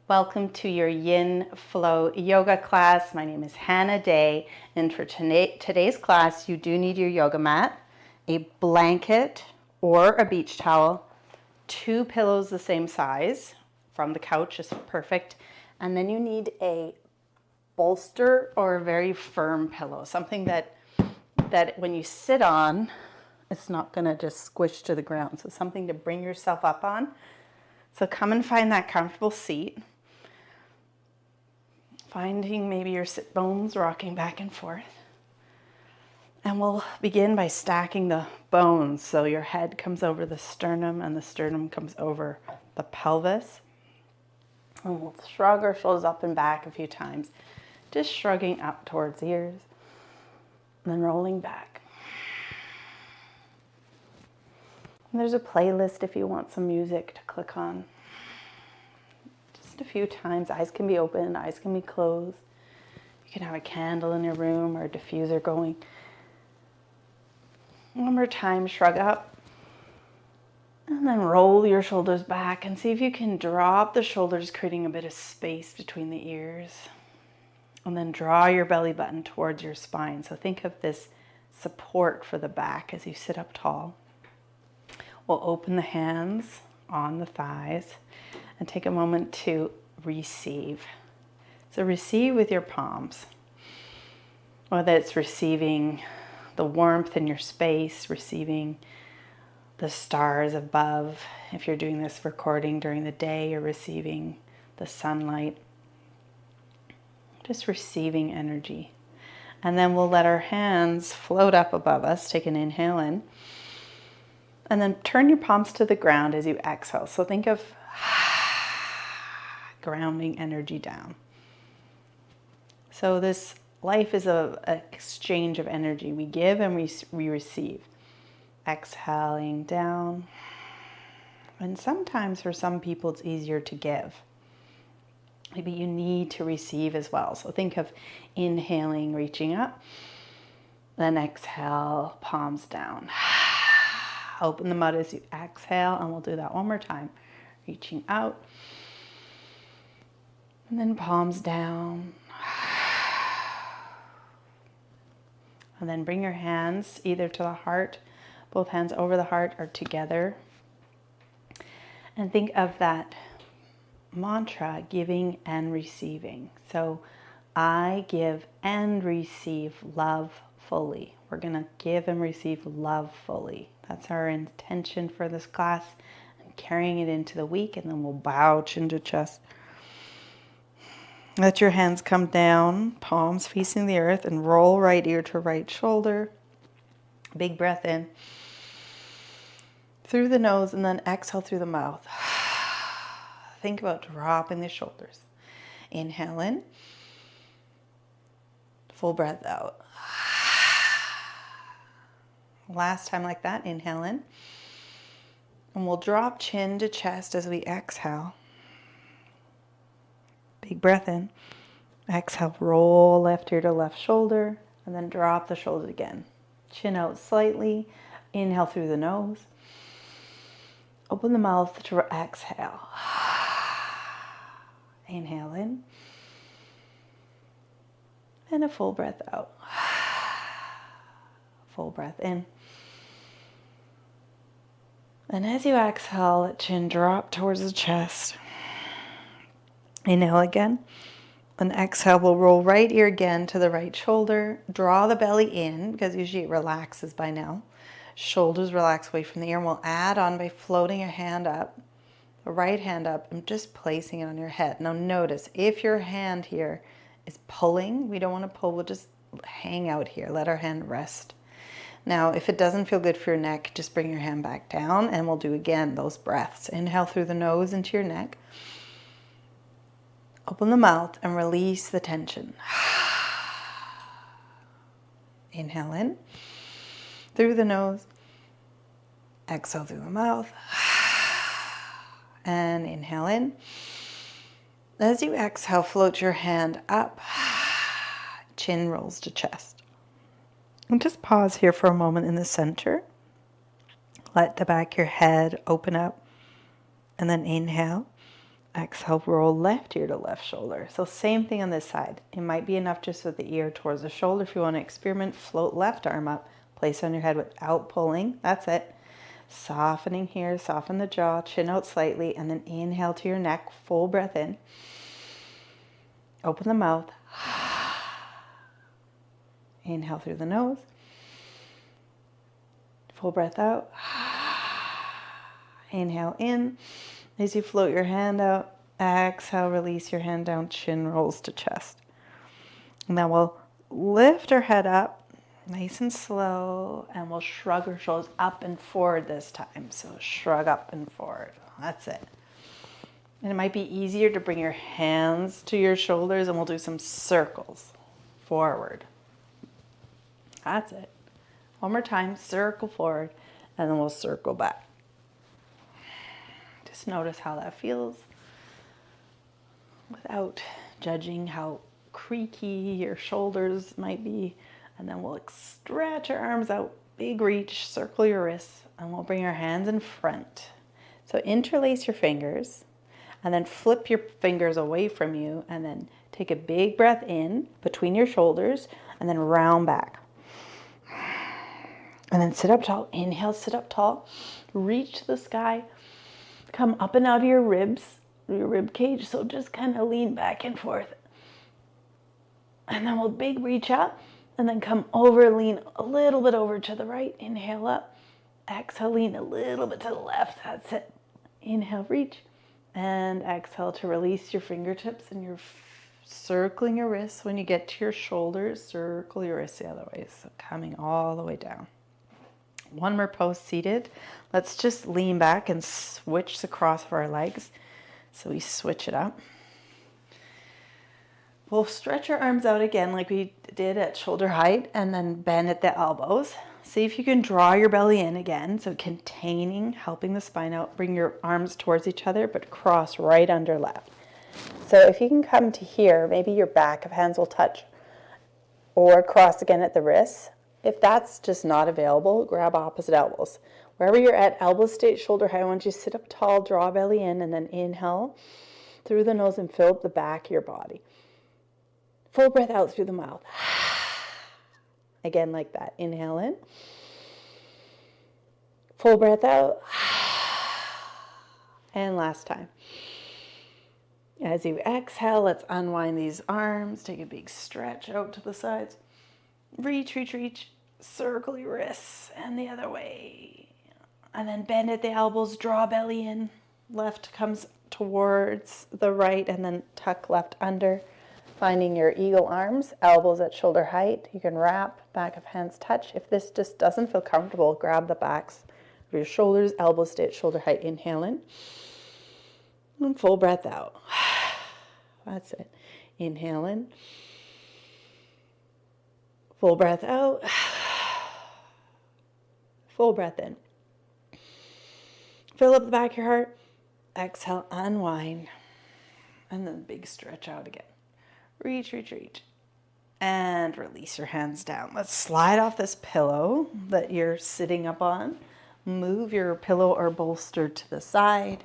Welcome to your Yin Flow yoga class. My name is Hannah Day, and for today's class, you do need your yoga mat, a blanket or a beach towel, 2 pillows the same size from the couch is perfect, and then you need a bolster or a very firm pillow, something that when you sit on, it's not going to just squish to the ground. So something to bring yourself up on. So come and find that comfortable seat. Finding maybe your sit bones rocking back and forth. And we'll begin by stacking the bones. So your head comes over the sternum and the sternum comes over the pelvis. And we'll shrug our shoulders up and back a few times. Just shrugging up towards the ears. And then rolling back. And there's a playlist if you want some music to click on. A few times, eyes can be open, eyes can be closed. You can have a candle in your room or a diffuser going. One more time, shrug up. And then roll your shoulders back and see if you can drop the shoulders, creating a bit of space between the ears. And then draw your belly button towards your spine. So think of this support for the back as you sit up tall. We'll open the hands on the thighs and take a moment to receive. So receive with your palms, whether it's receiving the warmth in your space, receiving the stars above. If you're doing this recording during the day, you're receiving the sunlight. Just receiving energy. And then we'll let our hands float up above us. Take an inhale in. And then turn your palms to the ground as you exhale. So think of grounding energy down. So this life is an exchange of energy. We give and we receive. Exhaling down. And sometimes for some people it's easier to give. Maybe you need to receive as well. So think of inhaling, reaching up. Then exhale, palms down. Open them out as you exhale, and we'll do that one more time. Reaching out. And then palms down. And then bring your hands either to the heart, both hands over the heart or together. And think of that mantra, giving and receiving. So I give and receive love fully. We're going to give and receive love fully. That's our intention for this class. And carrying it into the week, and then we'll bow chin to chest. Let your hands come down, palms facing the earth, and roll right ear to right shoulder. Big breath in through the nose, and then exhale through the mouth. Think about dropping the shoulders. Inhale in. Full breath out. Last time like that, inhale in. And we'll drop chin to chest as we exhale. Big breath in. Exhale, roll left ear to left shoulder, and then drop the shoulders again. Chin out slightly. Inhale through the nose. Open the mouth to exhale. Inhale in. And a full breath out. Full breath in. And as you exhale, let chin drop towards the chest. Inhale again. And exhale, we'll roll right ear again to the right shoulder. Draw the belly in, because usually it relaxes by now. Shoulders relax away from the ear. And we'll add on by floating a hand up, the right hand up, and just placing it on your head. Now notice, if your hand here is pulling, we don't want to pull, we'll just hang out here. Let our hand rest. Now, if it doesn't feel good for your neck, just bring your hand back down, and we'll do again those breaths. Inhale through the nose into your neck. Open the mouth and release the tension. Inhale in through the nose. Exhale through the mouth. And inhale in. As you exhale, float your hand up. Chin rolls to chest. And just pause here for a moment in the center. Let the back of your head open up. And then inhale. Exhale, roll left ear to left shoulder. So same thing on this side. It might be enough just with the ear towards the shoulder. If you want to experiment, float left arm up, place on your head without pulling. That's it. Softening here, soften the jaw, chin out slightly, and then inhale to your neck, full breath in. Open the mouth. Inhale through the nose. Full breath out. Inhale in. As you float your hand out, exhale, release your hand down, chin rolls to chest. Now we'll lift our head up, nice and slow, and we'll shrug our shoulders up and forward this time. So shrug up and forward. That's it. And it might be easier to bring your hands to your shoulders, and we'll do some circles forward. That's it. One more time, circle forward, and then we'll circle back. Just notice how that feels without judging how creaky your shoulders might be. And then we'll stretch our arms out, big reach, circle your wrists, and we'll bring our hands in front. So interlace your fingers, and then flip your fingers away from you, and then take a big breath in between your shoulders, and then round back. And then sit up tall. Inhale, sit up tall. Reach to the sky. Come up and out of your ribs, your rib cage. So just kind of lean back and forth. And then we'll big reach up, and then come over, lean a little bit over to the right. Inhale up. Exhale, lean a little bit to the left. That's it. Inhale, reach. And exhale to release your fingertips, and you're circling your wrists. When you get to your shoulders, circle your wrists the other way. So coming all the way down. One more pose seated. Let's just lean back and switch the cross of our legs. So we switch it up. We'll stretch our arms out again like we did at shoulder height, and then bend at the elbows. See if you can draw your belly in again. So containing, helping the spine out. Bring your arms towards each other, but cross right under left. So if you can come to here, maybe your back of hands will touch, or cross again at the wrists. If that's just not available, grab opposite elbows. Wherever you're at, elbow straight, shoulder high. I want you to sit up tall, draw belly in, and then inhale through the nose and fill up the back of your body. Full breath out through the mouth. Again, like that. Inhale in. Full breath out. And last time. As you exhale, let's unwind these arms. Take a big stretch out to the sides. Reach, reach, reach. Circle your wrists and the other way. And then bend at the elbows, draw belly in. Left comes towards the right, and then tuck left under. Finding your eagle arms, elbows at shoulder height. You can wrap, back of hands touch. If this just doesn't feel comfortable, grab the backs of your shoulders, elbows stay at shoulder height. Inhale in. And full breath out. That's it. Inhale in. Full breath out. Full breath in. Fill up the back of your heart. Exhale, unwind. And then big stretch out again. Reach, reach, reach. And release your hands down. Let's slide off this pillow that you're sitting up on. Move your pillow or bolster to the side,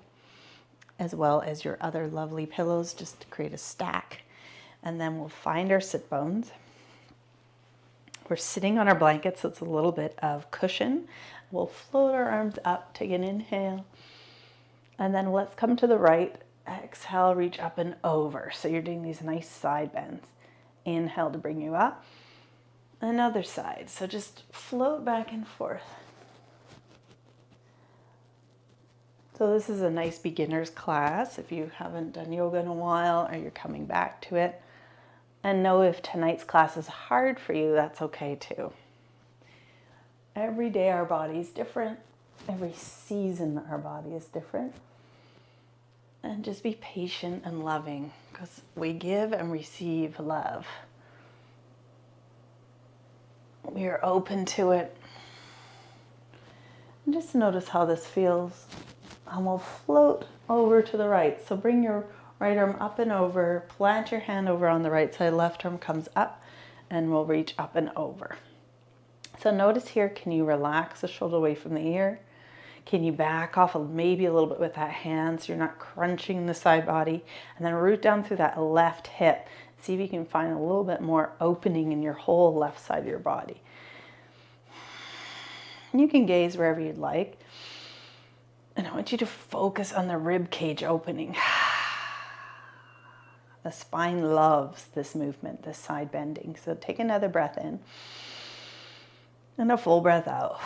as well as your other lovely pillows, just to create a stack. And then we'll find our sit bones. We're sitting on our blanket, so it's a little bit of cushion. We'll float our arms up, take an inhale. And then let's come to the right. Exhale, reach up and over. So you're doing these nice side bends. Inhale to bring you up. Another side. So just float back and forth. So this is a nice beginner's class if you haven't done yoga in a while or you're coming back to it. And know if tonight's class is hard for you, that's okay too. Every day our body is different. Every season our body is different. And just be patient and loving, because we give and receive love. We are open to it. And just notice how this feels. And we'll float over to the right. So bring your right arm up and over. Plant your hand over on the right side. Left arm comes up, and we'll reach up and over. So notice here, can you relax the shoulder away from the ear? Can you back off maybe a little bit with that hand so you're not crunching the side body? And then root down through that left hip. See if you can find a little bit more opening in your whole left side of your body. And you can gaze wherever you'd like. And I want you to focus on the rib cage opening. The spine loves this movement, this side bending. So take another breath in and a full breath out.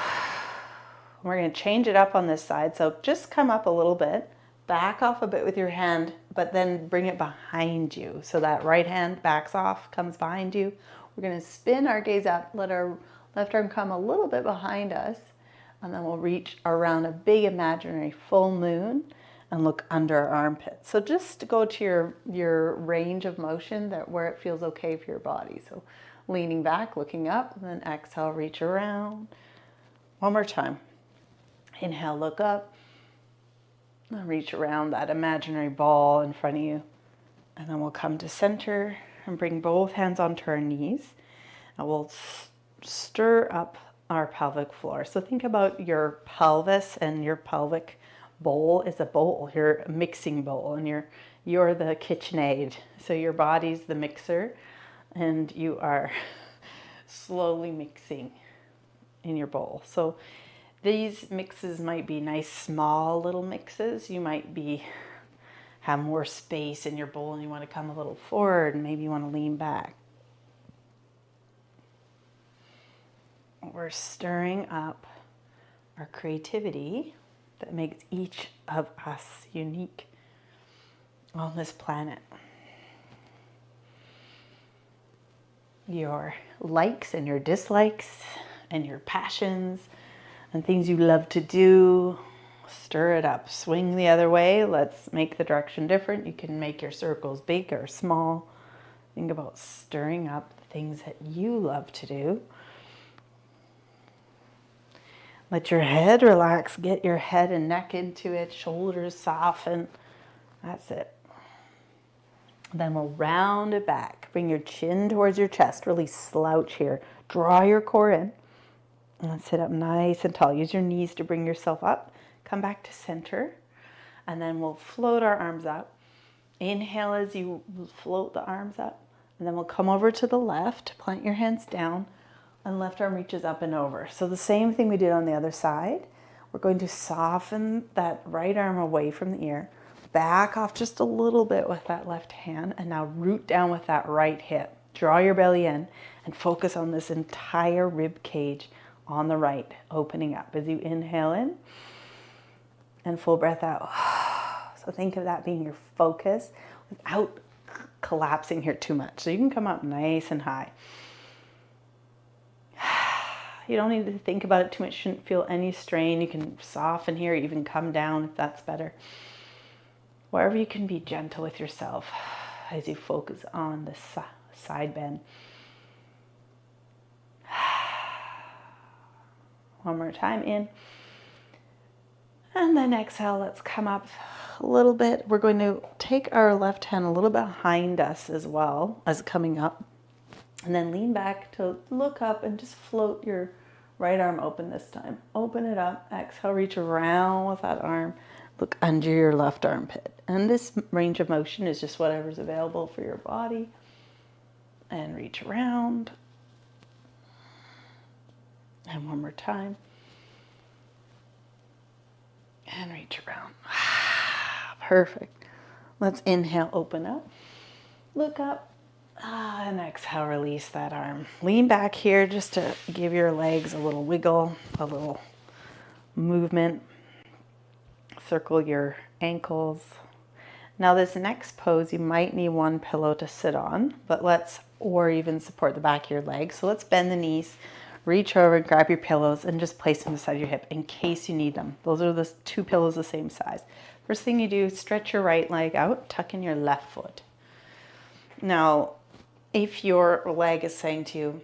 We're going to change it up on this side. So just come up a little bit, back off a bit with your hand, but then bring it behind you. So that right hand backs off, comes behind you. We're going to spin our gaze up, let our left arm come a little bit behind us, and then we'll reach around a big imaginary full moon and look under our armpit. So just go to your range of motion where it feels okay for your body. So leaning back, looking up, and then exhale, reach around. One more time. Inhale, look up, and reach around that imaginary ball in front of you. And then we'll come to center and bring both hands onto our knees. And we'll stir up our pelvic floor. So think about your pelvis, and your pelvic bowl is a bowl. You're a mixing bowl, and you're the KitchenAid. So your body's the mixer, and you are slowly mixing in your bowl. So these mixes might be nice, small little mixes. You might have more space in your bowl and you want to come a little forward, and maybe you want to lean back. We're stirring up our creativity that makes each of us unique on this planet. Your likes and your dislikes and your passions and things you love to do, stir it up. Swing the other way. Let's make the direction different. You can make your circles big or small. Think about stirring up the things that you love to do. Let your head relax. Get your head and neck into it. Shoulders soften. That's it. Then we'll round it back. Bring your chin towards your chest. Really slouch here. Draw your core in. And then sit up nice and tall. Use your knees to bring yourself up. Come back to center. And then we'll float our arms up. Inhale as you float the arms up. And then we'll come over to the left. Plant your hands down. And left arm reaches up and over. So the same thing we did on the other side. We're going to soften that right arm away from the ear. Back off just a little bit with that left hand. And now root down with that right hip. Draw your belly in and focus on this entire rib cage on the right, opening up as you inhale in and full breath out. So think of that being your focus without collapsing here too much. So you can come up nice and high. You don't need to think about it too much. You shouldn't feel any strain. You can soften here, even come down if that's better. Wherever you can be gentle with yourself as you focus on the side bend. One more time, in. And then exhale, let's come up a little bit. We're going to take our left hand a little behind us as well as coming up. And then lean back to look up and just float your right arm open this time. Open it up. Exhale, reach around with that arm. Look under your left armpit. And this range of motion is just whatever's available for your body. And reach around. And one more time. And reach around. Perfect. Let's inhale, open up. Look up. And exhale, release that arm. Lean back here just to give your legs a little wiggle, a little movement. Circle your ankles. Now this next pose, you might need one pillow to sit on, or even support the back of your legs. So let's bend the knees, reach over, grab your pillows, and just place them beside your hip in case you need them. Those are the two pillows the same size. First thing you do, stretch your right leg out, tuck in your left foot. Now, if your leg is saying to you,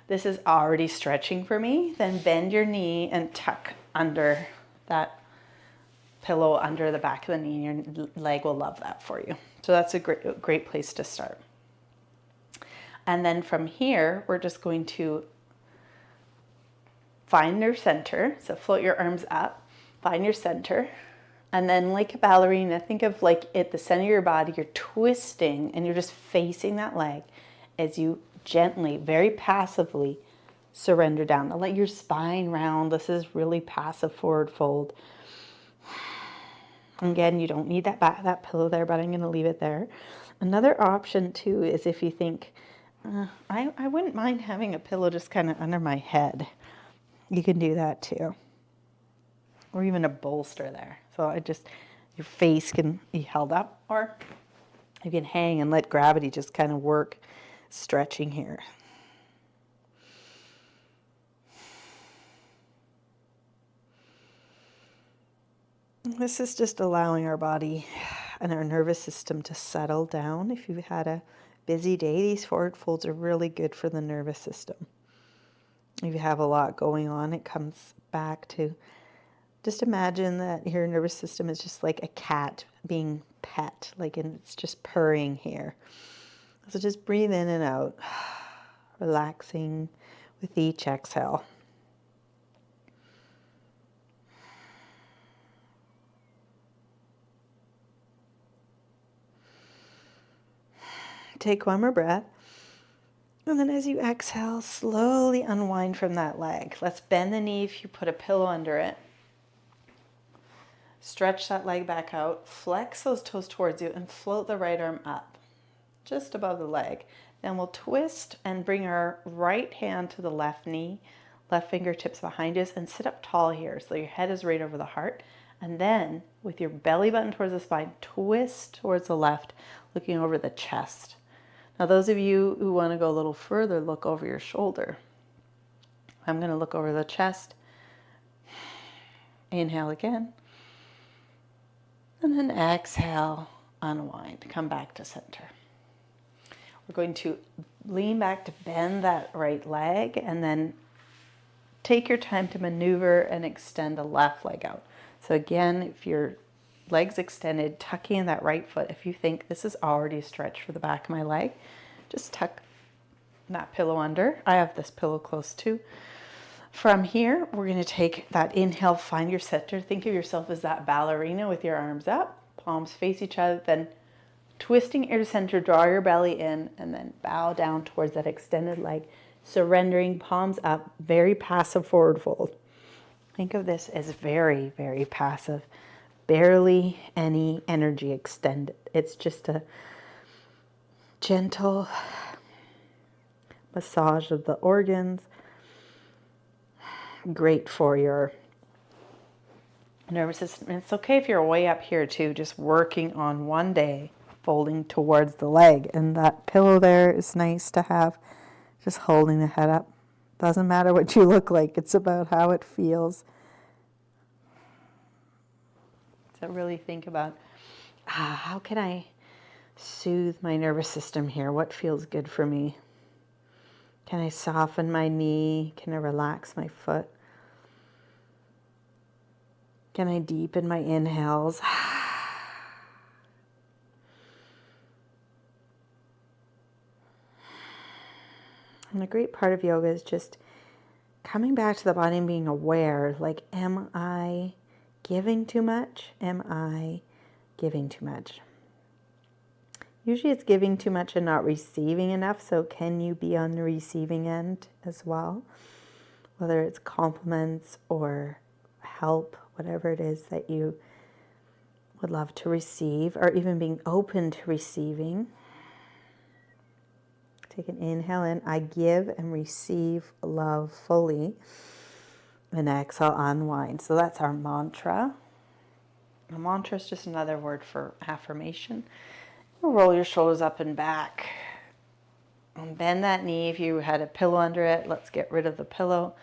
this is already stretching for me, then bend your knee and tuck under that pillow under the back of the knee. Your leg will love that for you. So that's a great place to start. And then from here, we're just going to find your center. So float your arms up Find your center. And then like a ballerina, think of like at the center of your body, you're twisting and you're just facing that leg as you gently, very passively surrender down. Now let your spine round. This is really passive forward fold. Again, you don't need that pillow there, but I'm going to leave it there. Another option too is if you think, I wouldn't mind having a pillow just kind of under my head. You can do that too. Or even a bolster there. So your face can be held up, or you can hang and let gravity just kind of work, stretching here. This is just allowing our body and our nervous system to settle down. If you've had a busy day, these forward folds are really good for the nervous system. If you have a lot going on, it comes back to just imagine that your nervous system is just like a cat being pet, like, and it's just purring here. So just breathe in and out, relaxing with each exhale. Take one more breath. And then as you exhale, slowly unwind from that leg. Let's bend the knee if you put a pillow under it. Stretch that leg back out. Flex those toes towards you and float the right arm up, just above the leg. Then we'll twist and bring our right hand to the left knee, left fingertips behind us, and sit up tall here so your head is right over the heart. And then with your belly button towards the spine, twist towards the left, looking over the chest. Now those of you who want to go a little further, look over your shoulder. I'm going to look over the chest. Inhale again. And then exhale, unwind, come back to center. We're going to lean back to bend that right leg and then take your time to maneuver and extend the left leg out. So again, if your leg's extended, tucking in that right foot. If you think this is already a stretch for the back of my leg, just tuck that pillow under. I have this pillow close too. From here, we're going to take that inhale, find your center. Think of yourself as that ballerina with your arms up, palms face each other, then twisting ear to center, draw your belly in, and then bow down towards that extended leg, surrendering, palms up, very passive forward fold. Think of this as very, very passive. Barely any energy extended. It's just a gentle massage of the organs. Great for your nervous system. And it's okay if you're way up here too, just working on one day, folding towards the leg. And that pillow there is nice to have, just holding the head up. Doesn't matter what you look like, it's about how it feels. So really think about, how can I soothe my nervous system here? What feels good for me? Can I soften my knee? Can I relax my foot? Can I deepen my inhales? And a great part of yoga is just coming back to the body and being aware, like, am I giving too much? Am I giving too much? Usually it's giving too much and not receiving enough, so can you be on the receiving end as well? Whether it's compliments or help, whatever it is that you would love to receive, or even being open to receiving. Take an inhale in. I give and receive love fully. And exhale, unwind. So that's our mantra. A mantra is just another word for affirmation. Roll your shoulders up and back. And bend that knee. If you had a pillow under it, let's get rid of the pillow.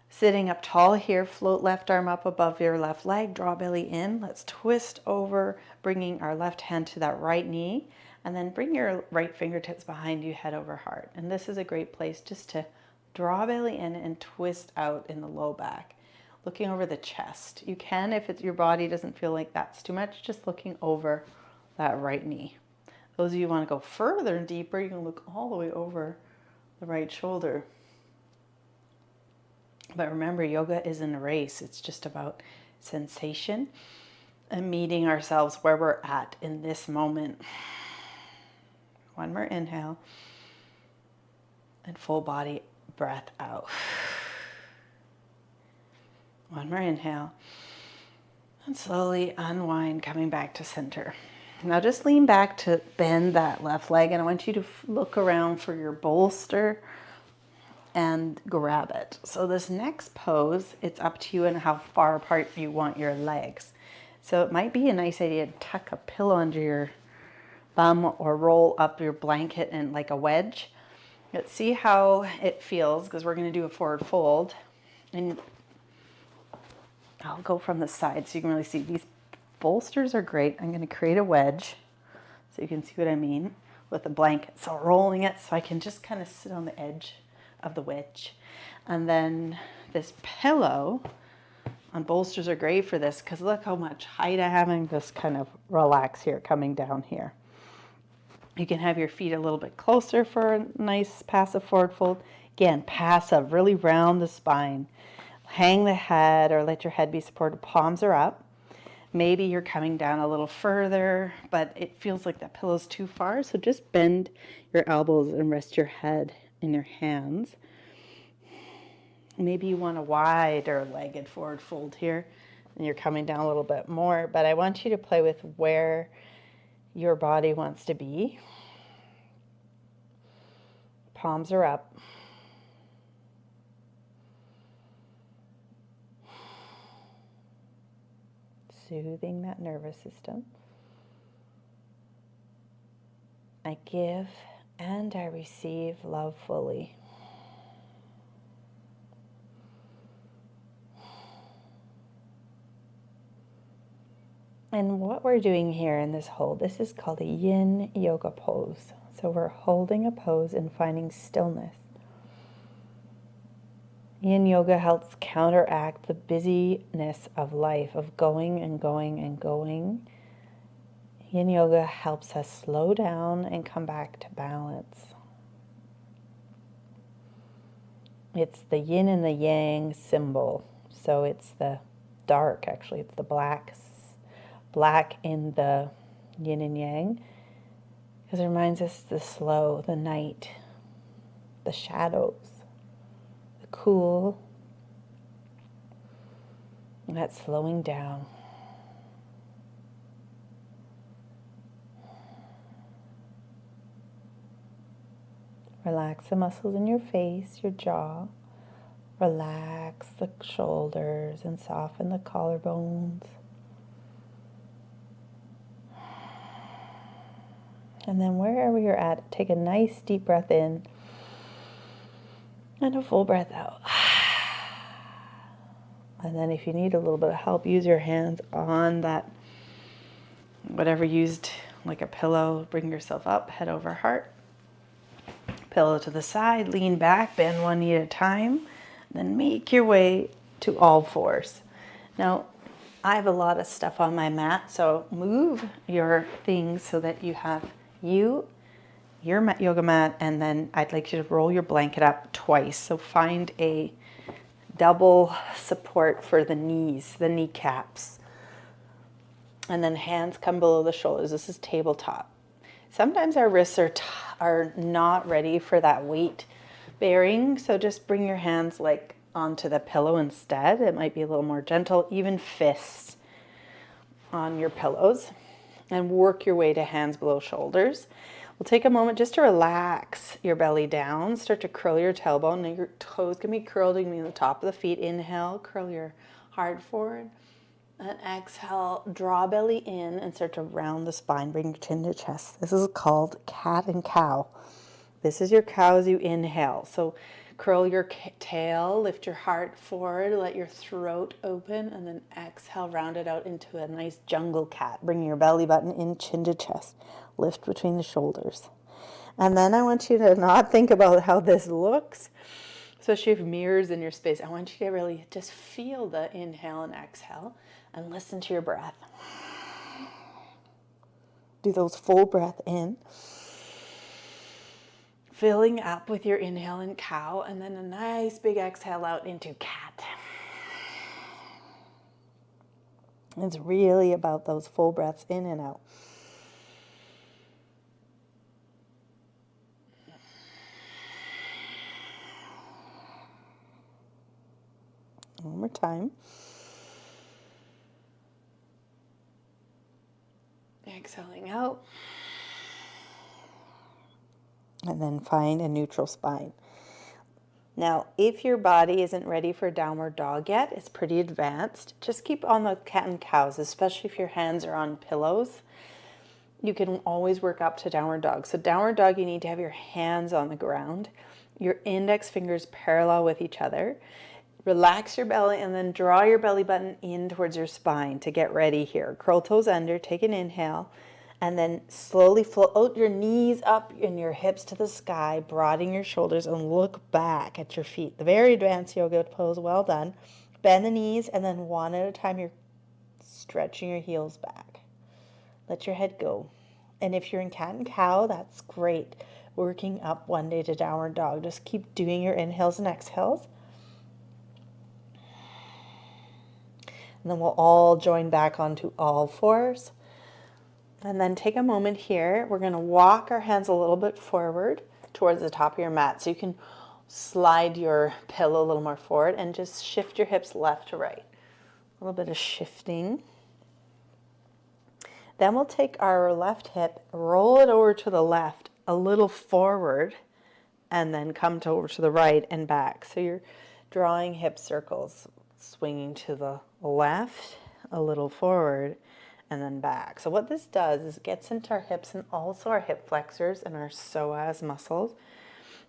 Sitting up tall here, float left arm up above your left leg, draw belly in. Let's twist over, bringing our left hand to that right knee, and then bring your right fingertips behind you, head over heart. And this is a great place just to draw belly in and twist out in the low back, looking over the chest. You can, if your body doesn't feel like that's too much, just looking over that right knee. Those of you who want to go further and deeper, you can look all the way over the right shoulder. But remember, yoga isn't a race. It's just about sensation and meeting ourselves where we're at in this moment. One more inhale and full body breath out. One more inhale and slowly unwind, coming back to center. Now just lean back to bend that left leg, and I want you to look around for your bolster and grab it. So this next pose, it's up to you and how far apart you want your legs. So it might be a nice idea to tuck a pillow under your bum or roll up your blanket in like a wedge. Let's see how it feels, because we're going to do a forward fold. And I'll go from the side so you can really see. These bolsters are great. I'm going to create a wedge so you can see what I mean with the blanket. So rolling it so I can just kind of sit on the edge of the wedge. And then this pillow on bolsters are great for this, because look how much height I have, and just kind of relax here, coming down here. You can have your feet a little bit closer for a nice passive forward fold. Again, passive, really round the spine. Hang the head or let your head be supported. Palms are up. Maybe you're coming down a little further, but it feels like that pillow's too far. So just bend your elbows and rest your head in your hands. Maybe you want a wider legged forward fold here, and you're coming down a little bit more, but I want you to play with where your body wants to be. Palms are up. Soothing that nervous system. I give and I receive love fully. And what we're doing here in this hold, this is called a yin yoga pose. So we're holding a pose and finding stillness. Yin yoga helps counteract the busyness of life, of going and going and going. Yin yoga helps us slow down and come back to balance. It's the yin and the yang symbol. So it's the dark, actually, it's the black in the yin and yang, because it reminds us the slow, the night, the shadows, the cool, and that slowing down. Relax the muscles in your face, your jaw. Relax the shoulders and soften the collarbones. And then wherever you're at, take a nice deep breath in and a full breath out. And then if you need a little bit of help, use your hands on that, whatever used like a pillow. Bring yourself up, head over heart. Pillow to the side, lean back, bend one knee at a time. Then make your way to all fours. Now, I have a lot of stuff on my mat, so move your things so that you have your yoga mat, and then I'd like you to roll your blanket up twice. So find a double support for the knees, the kneecaps. And then hands come below the shoulders. This is tabletop. Sometimes our wrists are not ready for that weight bearing, so just bring your hands like onto the pillow instead. It might be a little more gentle, even fists on your pillows, and work your way to hands below shoulders. We'll take a moment just to relax your belly down. Start to curl your tailbone. Now your toes can be curled. You can be on the top of the feet. Inhale, curl your heart forward. And exhale, draw belly in and start to round the spine. Bring your chin to chest. This is called cat and cow. This is your cow as you inhale. So curl your tail, lift your heart forward, let your throat open, and then exhale, round it out into a nice jungle cat. Bring your belly button in, chin to chest. Lift between the shoulders. And then I want you to not think about how this looks, especially if mirrors in your space. I want you to really just feel the inhale and exhale and listen to your breath. Do those full breath in, filling up with your inhale in cow, and then a nice big exhale out into cat. It's really about those full breaths in and out. One more time. Exhaling out. And then find a neutral spine. Now, if your body isn't ready for downward dog yet, it's pretty advanced, just keep on the cat and cows, especially if your hands are on pillows. You can always work up to downward dog. So downward dog, you need to have your hands on the ground, your index fingers parallel with each other. Relax your belly and then draw your belly button in towards your spine to get ready here. Curl toes under, take an inhale, and then slowly float your knees up and your hips to the sky, broadening your shoulders, and look back at your feet. The very advanced yoga pose, well done. Bend the knees, and then one at a time, you're stretching your heels back. Let your head go. And if you're in cat and cow, that's great. Working up one day to downward dog. Just keep doing your inhales and exhales. And then we'll all join back onto all fours. And then take a moment here. We're going to walk our hands a little bit forward towards the top of your mat. So you can slide your pillow a little more forward and just shift your hips left to right. A little bit of shifting. Then we'll take our left hip, roll it over to the left, a little forward, and then come over to the right and back. So you're drawing hip circles, swinging to the left, a little forward, and then back. So what this does is it gets into our hips and also our hip flexors and our psoas muscles.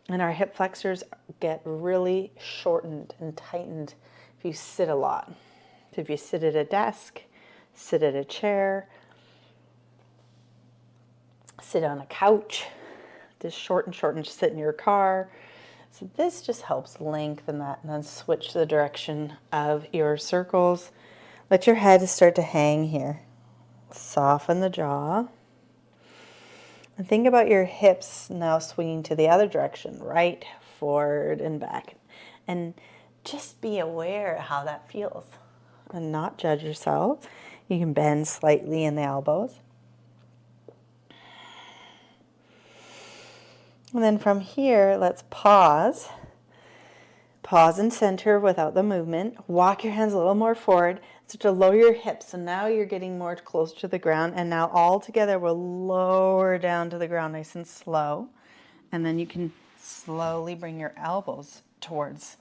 And our hip flexors get really shortened and tightened if you sit a lot. So if you sit at a desk, sit at a chair, sit on a couch, just shorten, sit in your car. So this just helps lengthen that, and then switch the direction of your circles. Let your head start to hang here. Soften the jaw. And think about your hips now swinging to the other direction, right, forward, and back. And just be aware of how that feels and not judge yourself. You can bend slightly in the elbows. And then from here, let's pause. Pause and center without the movement. Walk your hands a little more forward. Start to lower your hips. So now you're getting more close to the ground. And now all together we'll lower down to the ground nice and slow. And then you can slowly bring your elbows towards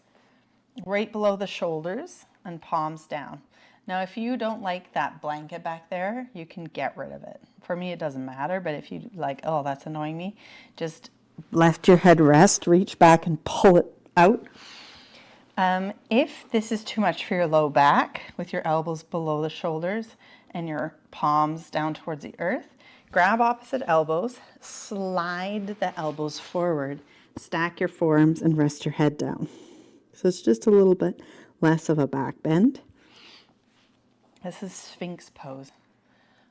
right below the shoulders and palms down. Now, if you don't like that blanket back there, you can get rid of it. For me, it doesn't matter. But if you like, oh, that's annoying me, just let your head rest, reach back and pull it out. If this is too much for your low back, with your elbows below the shoulders and your palms down towards the earth, grab opposite elbows, slide the elbows forward, stack your forearms, and rest your head down. So it's just a little bit less of a back bend. This is Sphinx pose.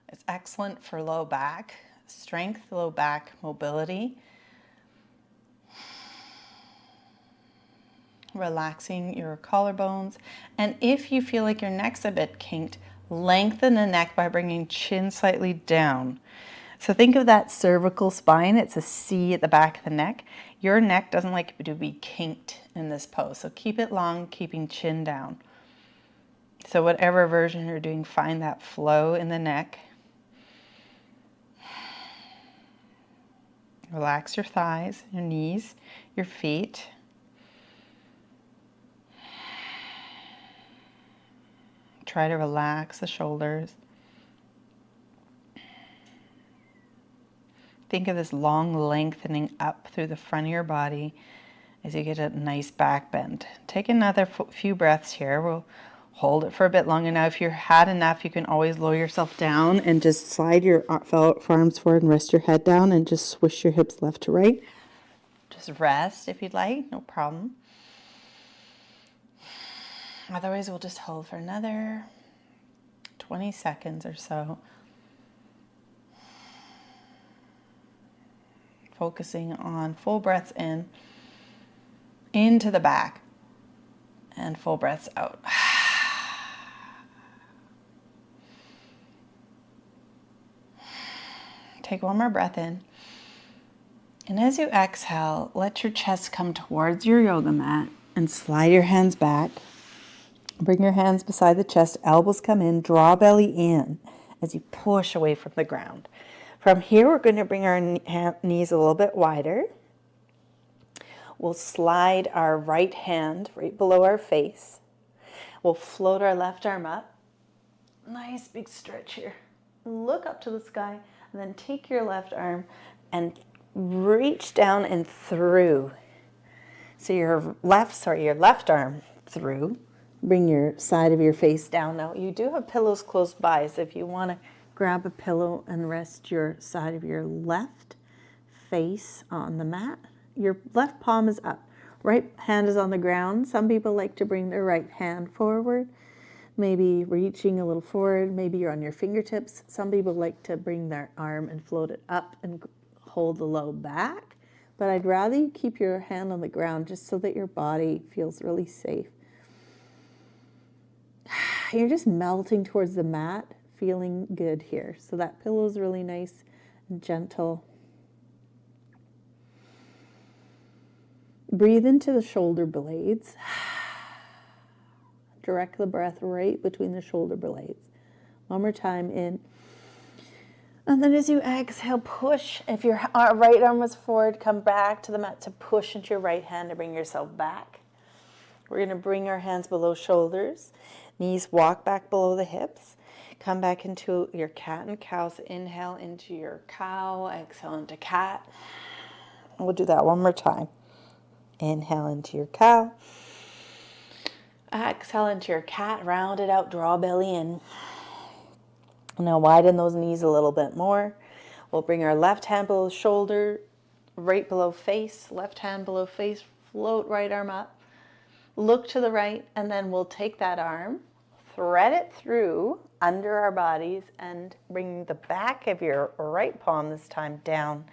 It's excellent for low back strength, low back mobility. Relaxing your collarbones. And if you feel like your neck's a bit kinked, lengthen the neck by bringing chin slightly down. So think of that cervical spine. It's a C at the back of the neck. Your neck doesn't like to be kinked in this pose. So keep it long, keeping chin down. So whatever version you're doing, find that flow in the neck. Relax your thighs, your knees, your feet. Try to relax the shoulders. Think of this long lengthening up through the front of your body as you get a nice back bend. Take another few breaths here. We'll hold it for a bit longer. Now, if you've had enough, you can always lower yourself down and just slide your forearms forward and rest your head down and just swish your hips left to right. Just rest if you'd like, no problem. Otherwise, we'll just hold for another 20 seconds or so. Focusing on full breaths in, into the back, and full breaths out. Take one more breath in. And as you exhale, let your chest come towards your yoga mat and slide your hands back. Bring your hands beside the chest, elbows come in, draw belly in as you push away from the ground. From here, we're going to bring our knees a little bit wider. We'll slide our right hand right below our face. We'll float our left arm up. Nice big stretch here. Look up to the sky, and then take your left arm and reach down and through. So your left arm through. Bring your side of your face down. Now, you do have pillows close by, so if you want to grab a pillow and rest your side of your left face on the mat, your left palm is up. Right hand is on the ground. Some people like to bring their right hand forward, maybe reaching a little forward. Maybe you're on your fingertips. Some people like to bring their arm and float it up and hold the low back. But I'd rather you keep your hand on the ground just so that your body feels really safe. You're just melting towards the mat, feeling good here. So that pillow is really nice and gentle. Breathe into the shoulder blades. Direct the breath right between the shoulder blades. One more time in. And then as you exhale, push. If your right arm was forward, come back to the mat to push into your right hand to bring yourself back. We're going to bring our hands below shoulders. Knees walk back below the hips. Come back into your cat and cow. So inhale into your cow, exhale into cat. We'll do that one more time. Inhale into your cow. Exhale into your cat. Round it out, draw belly in. Now widen those knees a little bit more. We'll bring our left hand below shoulder, right below face, left hand below face, float right arm up. Look to the right, and then we'll take that arm, thread it through under our bodies, and bring the back of your right palm this time down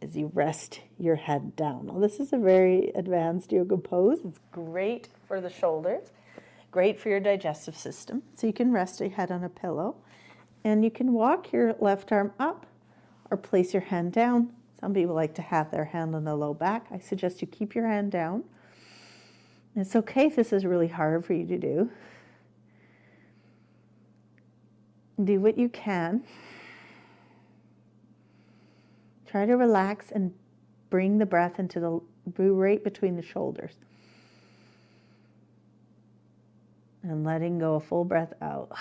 as you rest your head down. Now, this is a very advanced yoga pose. It's great for the shoulders, great for your digestive system. So you can rest your head on a pillow, and you can walk your left arm up or place your hand down. Some people like to have their hand on the low back. I suggest you keep your hand down. It's okay if this is really hard for you to do. Do what you can. Try to relax and bring the breath into the right between the shoulders. And letting go a full breath out.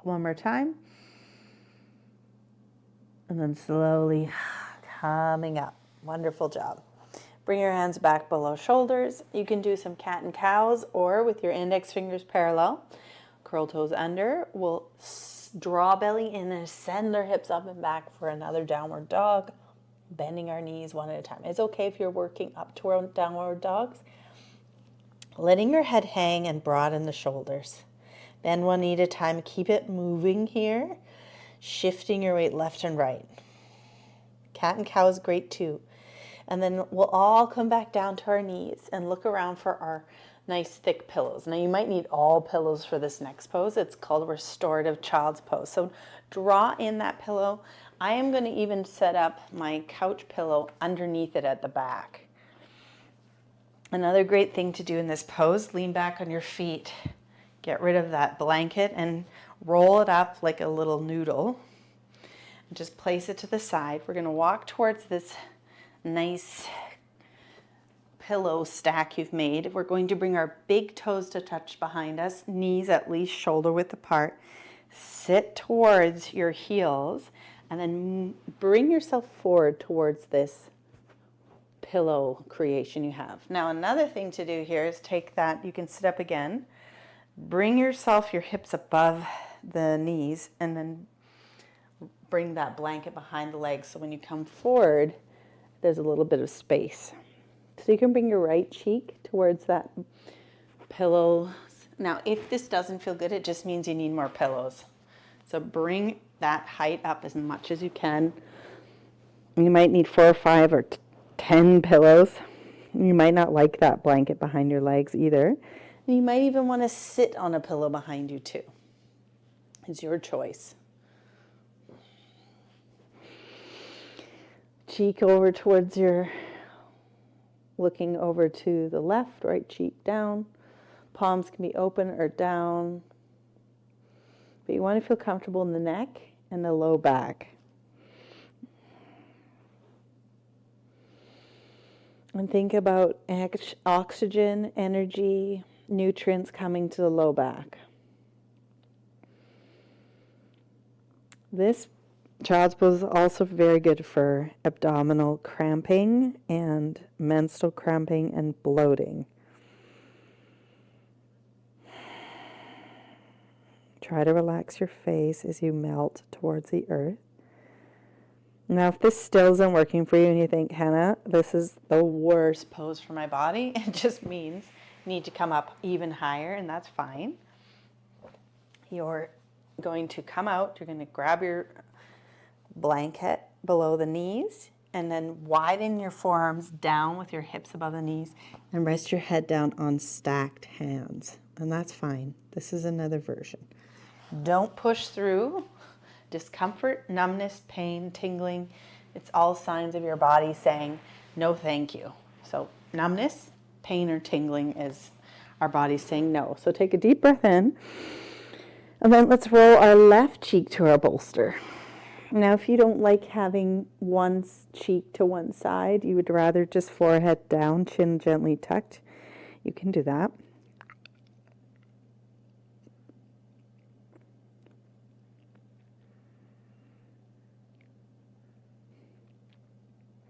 One more time. And then slowly coming up. Wonderful job. Bring your hands back below shoulders. You can do some cat and cows or with your index fingers parallel. Curl toes under. We'll draw belly in and send our hips up and back for another downward dog. Bending our knees one at a time. It's okay if you're working up toward downward dogs. Letting your head hang and broaden the shoulders. Bend one knee at a time. Keep it moving here. Shifting your weight left and right. Cat and cow is great too. And then we'll all come back down to our knees and look around for our nice thick pillows. Now you might need all pillows for this next pose. It's called restorative child's pose. So draw in that pillow. I am going to even set up my couch pillow underneath it at the back. Another great thing to do in this pose, lean back on your feet. Get rid of that blanket and roll it up like a little noodle. And just place it to the side. We're going to walk towards this nice pillow stack you've made. We're going to bring our big toes to touch behind us, knees at least shoulder width apart. Sit towards your heels and then bring yourself forward towards this pillow creation you have. Now another thing to do here is take that, you can sit up again, bring your hips above the knees, and then bring that blanket behind the legs so when you come forward there's a little bit of space. So you can bring your right cheek towards that pillow. Now, if this doesn't feel good, it just means you need more pillows. So bring that height up as much as you can. You might need 4 or 5 or 10 pillows. You might not like that blanket behind your legs either. And you might even want to sit on a pillow behind you too. It's your choice. cheek over towards your, looking over to the left, right cheek down. Palms can be open or down. But you want to feel comfortable in the neck and the low back. And think about oxygen, energy, nutrients coming to the low back. This child's pose is also very good for abdominal cramping and menstrual cramping and bloating. Try to relax your face as you melt towards the earth. Now, if this still isn't working for you and you think, Hannah, this is the worst pose for my body, it just means you need to come up even higher, and that's fine. You're going to come out, you're going to grab your blanket below the knees, and then widen your forearms down with your hips above the knees, and rest your head down on stacked hands. And that's fine. This is another version. Don't push through. Discomfort, numbness, pain, tingling, it's all signs of your body saying, no thank you. So numbness, pain, or tingling is our body saying no. So take a deep breath in, and then let's roll our left cheek to our bolster. Now, if you don't like having one cheek to one side, you would rather just forehead down, chin gently tucked, you can do that.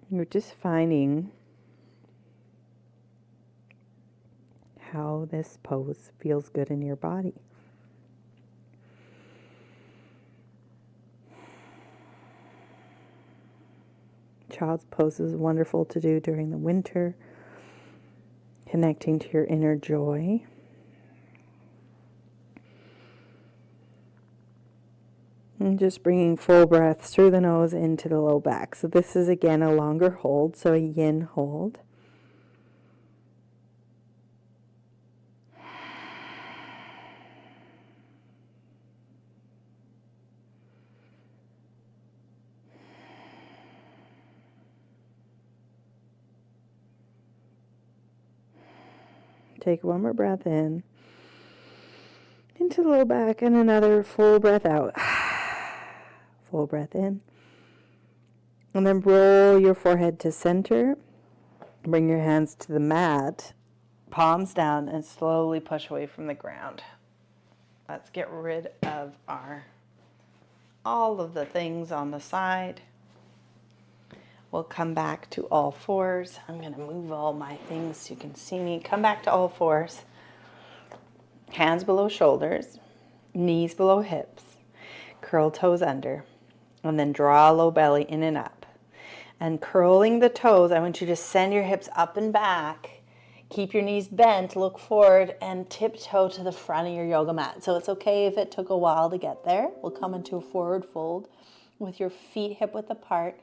You're just finding how this pose feels good in your body. Child's pose is wonderful to do during the winter, connecting to your inner joy. And just bringing full breaths through the nose into the low back. So this is again a longer hold, so a yin hold. Take one more breath in, into the low back, and another full breath out. Full breath in. And then roll your forehead to center. Bring your hands to the mat, palms down, and slowly push away from the ground. Let's get rid of all of the things on the side. We'll come back to all fours. I'm going to move all my things so you can see me. Come back to all fours. Hands below shoulders, knees below hips, curl toes under, and then draw a low belly in and up. And curling the toes, I want you to send your hips up and back. Keep your knees bent, look forward, and tiptoe to the front of your yoga mat. So it's okay if it took a while to get there. We'll come into a forward fold with your feet hip width apart.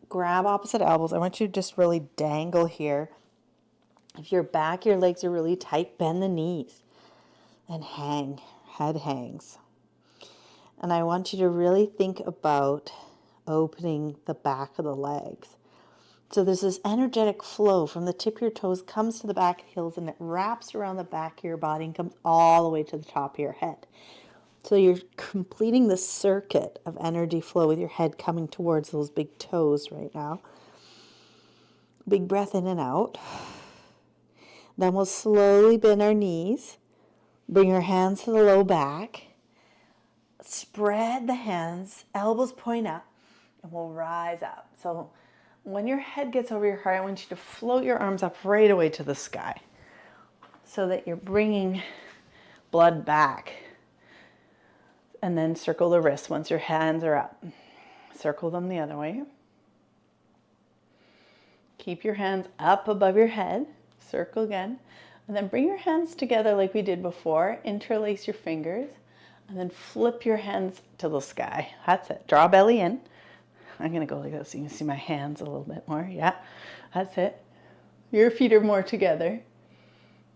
Grab opposite elbows. I want you to just really dangle here. If your back, your legs are really tight, bend the knees and hang. Head hangs. And I want you to really think about opening the back of the legs. So there's this energetic flow from the tip of your toes, comes to the back of the heels, and it wraps around the back of your body and comes all the way to the top of your head. So you're completing the circuit of energy flow with your head coming towards those big toes right now. Big breath in and out. Then we'll slowly bend our knees. Bring your hands to the low back. Spread the hands, elbows point up, and we'll rise up. So when your head gets over your heart, I want you to float your arms up right away to the sky so that you're bringing blood back. And then circle the wrists once your hands are up. Circle them the other way. Keep your hands up above your head. Circle again. And then bring your hands together like we did before. Interlace your fingers. And then flip your hands to the sky. That's it. Draw belly in. I'm going to go like this so you can see my hands a little bit more. Yeah, that's it. Your feet are more together.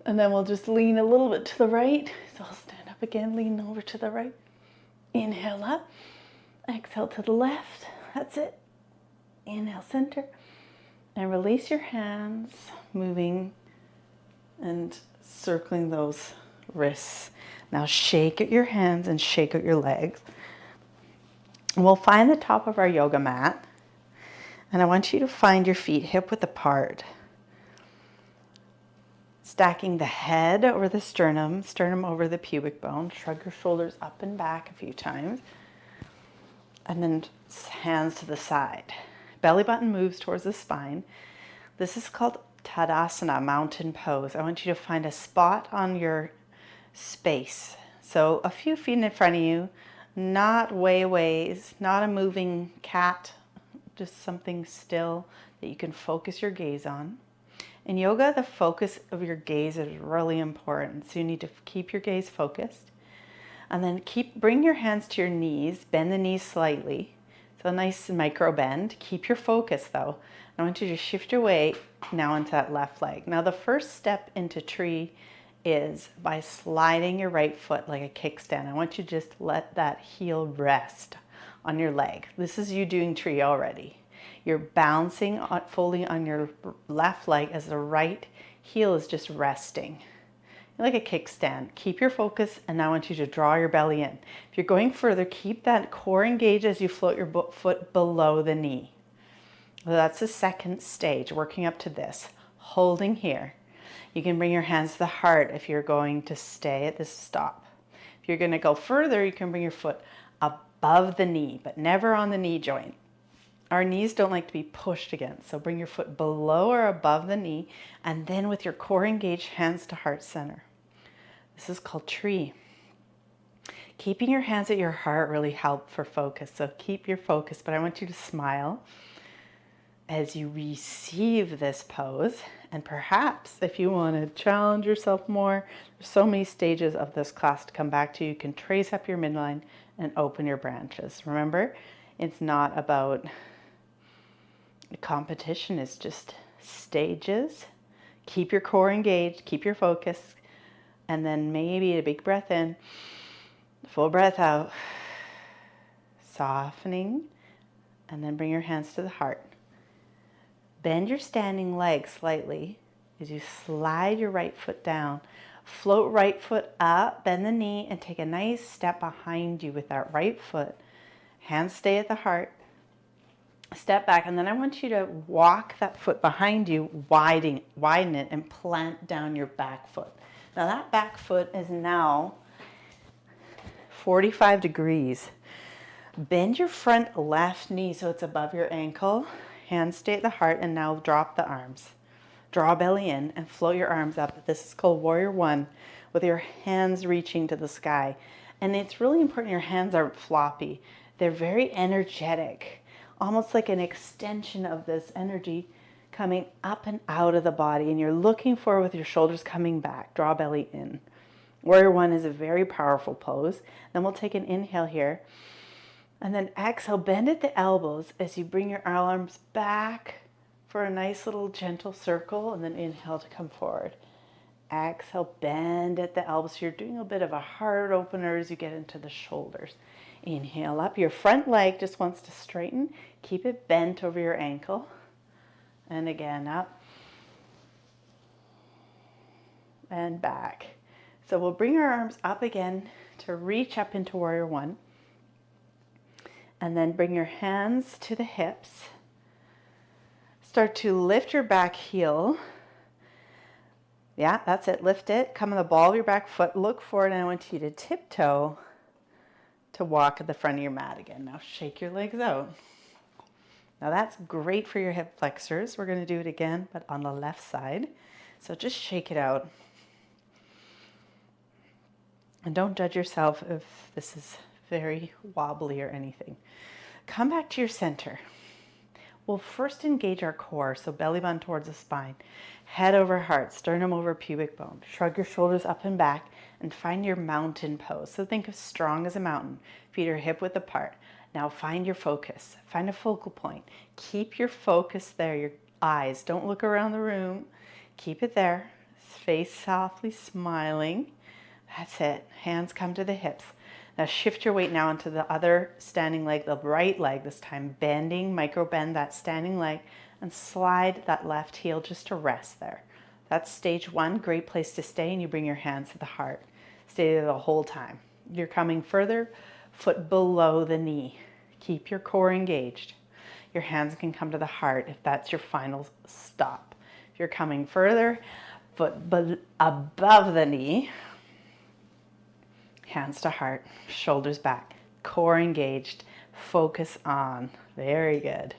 And then we'll just lean a little bit to the right. So I'll stand up again, lean over to the right. Inhale up. Exhale to the left. That's it. Inhale, center, and release your hands, moving and circling those wrists. Now shake out your hands and shake out your legs. And we'll find the top of our yoga mat. And I want you to find your feet hip width apart. Stacking the head over the sternum, sternum over the pubic bone. Shrug your shoulders up and back a few times. And then hands to the side. Belly button moves towards the spine. This is called Tadasana, mountain pose. I want you to find a spot on your space. So a few feet in front of you, not way away, not a moving cat, just something still that you can focus your gaze on. In yoga, the focus of your gaze is really important. So you need to keep your gaze focused. And then bring your hands to your knees, bend the knees slightly. So a nice micro bend. Keep your focus though. I want you to shift your weight now into that left leg. Now the first step into tree is by sliding your right foot like a kickstand. I want you to just let that heel rest on your leg. This is you doing tree already. You're bouncing fully on your left leg as the right heel is just resting. Like a kickstand. Keep your focus, and now I want you to draw your belly in. If you're going further, keep that core engaged as you float your foot below the knee. So that's the second stage, working up to this. Holding here. You can bring your hands to the heart if you're going to stay at this stop. If you're going to go further, you can bring your foot above the knee, but never on the knee joint. Our knees don't like to be pushed against, so bring your foot below or above the knee, and then with your core engaged, hands to heart center. This is called tree. Keeping your hands at your heart really helps for focus, so keep your focus, but I want you to smile as you receive this pose. And perhaps if you want to challenge yourself more, there's so many stages of this class to come back to. You can trace up your midline and open your branches. Remember, it's not about competition, it's just stages. Keep your core engaged, keep your focus, and then maybe a big breath in, full breath out, softening, and then bring your hands to the heart. Bend your standing leg slightly as you slide your right foot down. Float right foot up, bend the knee, and take a nice step behind you with that right foot. Hands stay at the heart. Step back, and then I want you to walk that foot behind you, widen it, and plant down your back foot. Now that back foot is now 45 degrees. Bend your front left knee so it's above your ankle. Hands stay at the heart, and now drop the arms. Draw belly in and float your arms up. This is called Warrior One, with your hands reaching to the sky. And it's really important your hands aren't floppy. They're very energetic, almost like an extension of this energy coming up and out of the body. And you're looking forward with your shoulders coming back. Draw belly in. Warrior One is a very powerful pose. Then we'll take an inhale here. And then exhale, bend at the elbows as you bring your arms back for a nice little gentle circle, and then inhale to come forward. Exhale, bend at the elbows. So you're doing a bit of a heart opener as you get into the shoulders. Inhale up. Your front leg just wants to straighten. Keep it bent over your ankle. And again, up and back. So we'll bring our arms up again to reach up into Warrior One. And then bring your hands to the hips. Start to lift your back heel. Yeah, that's it. Lift it. Come on the ball of your back foot. Look forward, and I want you to tiptoe to walk at the front of your mat again. Now shake your legs out. Now that's great for your hip flexors. We're going to do it again, but on the left side. So just shake it out. And don't judge yourself if this is very wobbly or anything. Come back to your center. We'll first engage our core, so belly button towards the spine, head over heart, sternum over pubic bone. Shrug your shoulders up and back and find your mountain pose. So think of strong as a mountain. Feet are hip width apart. Now find your focus. Find a focal point. Keep your focus there. Your eyes, don't look around the room. Keep it there. Face softly smiling. That's it. Hands come to the hips. Now shift your weight now into the other standing leg, the right leg this time, bending, micro bend that standing leg, and slide that left heel just to rest there. That's stage one, great place to stay, and you bring your hands to the heart. Stay there the whole time. You're coming further, foot below the knee. Keep your core engaged. Your hands can come to the heart if that's your final stop. If you're coming further, foot above the knee, hands to heart, shoulders back, core engaged, focus on. Very good.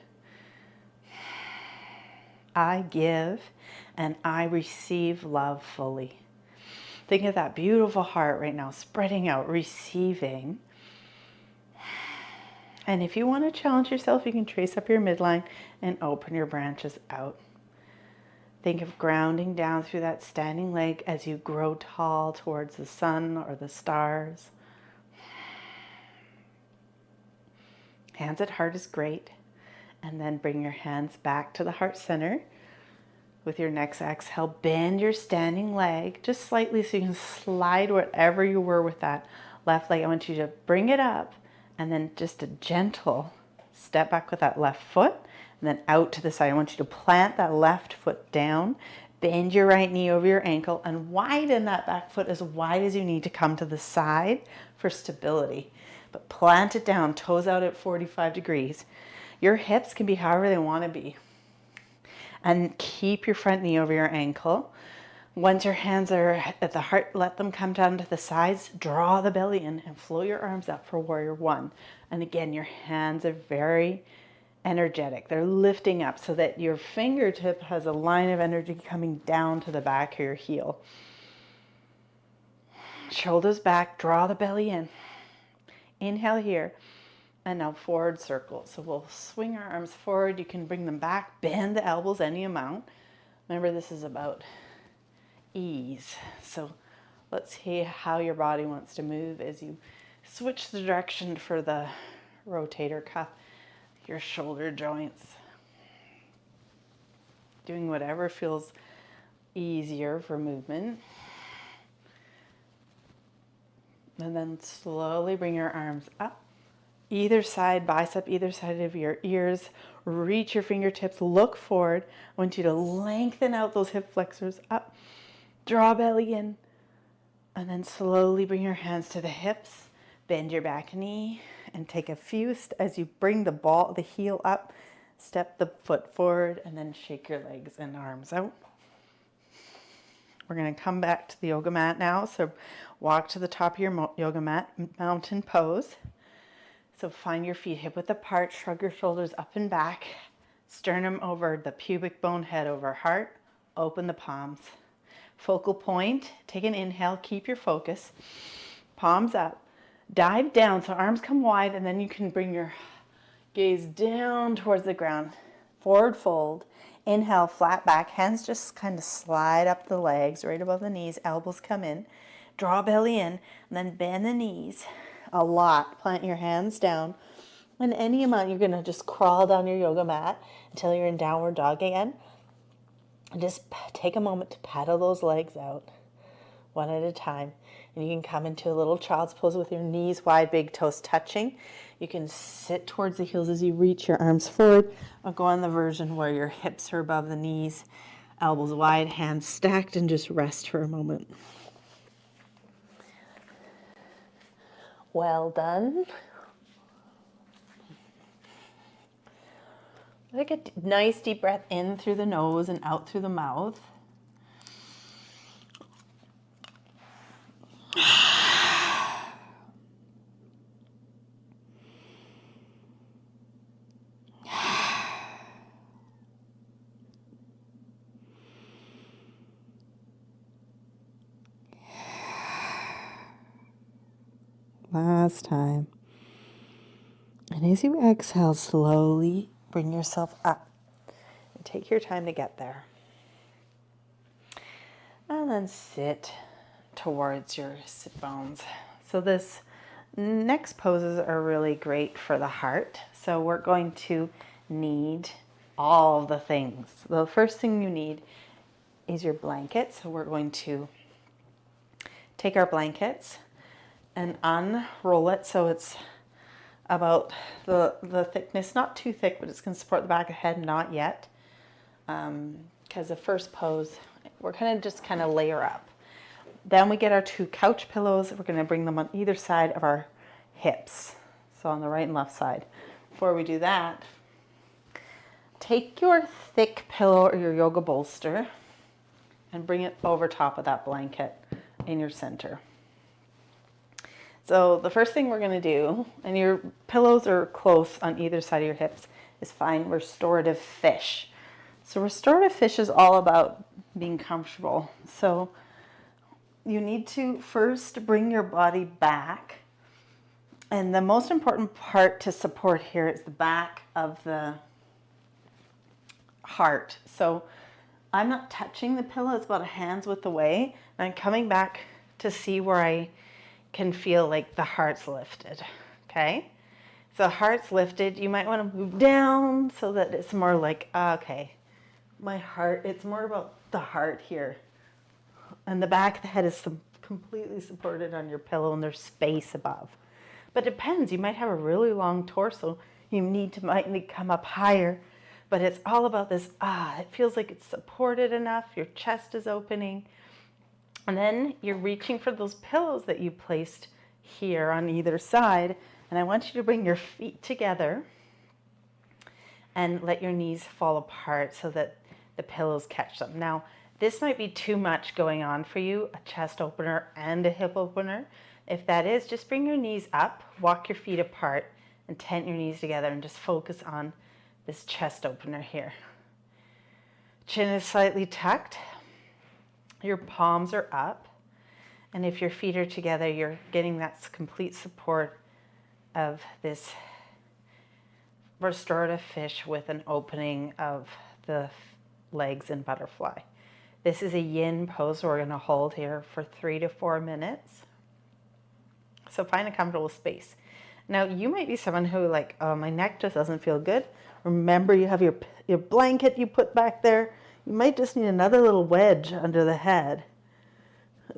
I give and I receive love fully. Think of that beautiful heart right now, spreading out, receiving. And if you want to challenge yourself, you can trace up your midline and open your branches out. Think of grounding down through that standing leg as you grow tall towards the sun or the stars. Hands at heart is great. And then bring your hands back to the heart center. With your next exhale, bend your standing leg just slightly so you can slide wherever you were with that left leg. I want you to bring it up and then just a gentle step back with that left foot and then out to the side. I want you to plant that left foot down, bend your right knee over your ankle, and widen that back foot as wide as you need to come to the side for stability. But plant it down, toes out at 45 degrees. Your hips can be however they want to be. And keep your front knee over your ankle. Once your hands are at the heart, let them come down to the sides. Draw the belly in and float your arms up for warrior one. And again, your hands are very energetic. They're lifting up so that your fingertip has a line of energy coming down to the back of your heel. Shoulders back, draw the belly in. Inhale here. And now forward circle. So we'll swing our arms forward. You can bring them back, bend the elbows any amount. Remember, this is about ease. So let's see how your body wants to move as you switch the direction for the rotator cuff, your shoulder joints. Doing whatever feels easier for movement. And then slowly bring your arms up. Either side, bicep, either side of your ears. Reach your fingertips, look forward. I want you to lengthen out those hip flexors up. Draw belly in. And then slowly bring your hands to the hips. Bend your back knee and take a few, as you bring the heel up, step the foot forward and then shake your legs and arms out. We're going to come back to the yoga mat now. So walk to the top of your yoga mat, mountain pose. So find your feet hip width apart, shrug your shoulders up and back, sternum over the pubic bone, head over heart, open the palms. Focal point, take an inhale, keep your focus, palms up, dive down, so arms come wide, and then you can bring your gaze down towards the ground, forward fold, inhale, flat back, hands just kind of slide up the legs, right above the knees, elbows come in, draw belly in, and then bend the knees. A lot. Plant your hands down. And any amount, you're going to just crawl down your yoga mat until you're in downward dog again. And just take a moment to paddle those legs out one at a time. And you can come into a little child's pose with your knees wide, big toes touching. You can sit towards the heels as you reach your arms forward, or go on the version where your hips are above the knees, elbows wide, hands stacked, and just rest for a moment. Well done. Take a nice deep breath in through the nose and out through the mouth. Last time. And as you exhale, slowly bring yourself up. And take your time to get there. And then sit towards your sit bones. So this next poses are really great for the heart. So we're going to need all the things. The first thing you need is your blanket. So we're going to take our blankets, and unroll it so it's about the thickness, not too thick, but it's going to support the back of the head, not yet. Because the first pose, we're going to just kind of layer up. Then we get our 2 couch pillows. We're going to bring them on either side of our hips. So on the right and left side. Before we do that, take your thick pillow or your yoga bolster and bring it over top of that blanket in your center. So the first thing we're going to do, and your pillows are close on either side of your hips, is find restorative fish. So restorative fish is all about being comfortable. So you need to first bring your body back. And the most important part to support here is the back of the heart. So I'm not touching the pillow, it's about a hand's width away. And I'm coming back to see where I can feel like the heart's lifted, okay? So the heart's lifted, you might want to move down so that it's more like, okay, my heart, it's more about the heart here. And the back of the head is completely supported on your pillow and there's space above. But it depends, you might have a really long torso, you might need to come up higher, but it's all about this, it feels like it's supported enough, your chest is opening. And then you're reaching for those pillows that you placed here on either side. And I want you to bring your feet together and let your knees fall apart so that the pillows catch them. Now, this might be too much going on for you, a chest opener and a hip opener. If that is, just bring your knees up, walk your feet apart, and tent your knees together and just focus on this chest opener here. Chin is slightly tucked. Your palms are up, and if your feet are together, you're getting that complete support of this restorative fish with an opening of the legs and butterfly. This is a yin pose we're going to hold here for 3 to 4 minutes. So find a comfortable space. Now, you might be someone who like, oh, my neck just doesn't feel good. Remember, you have your blanket you put back there. You might just need another little wedge under the head.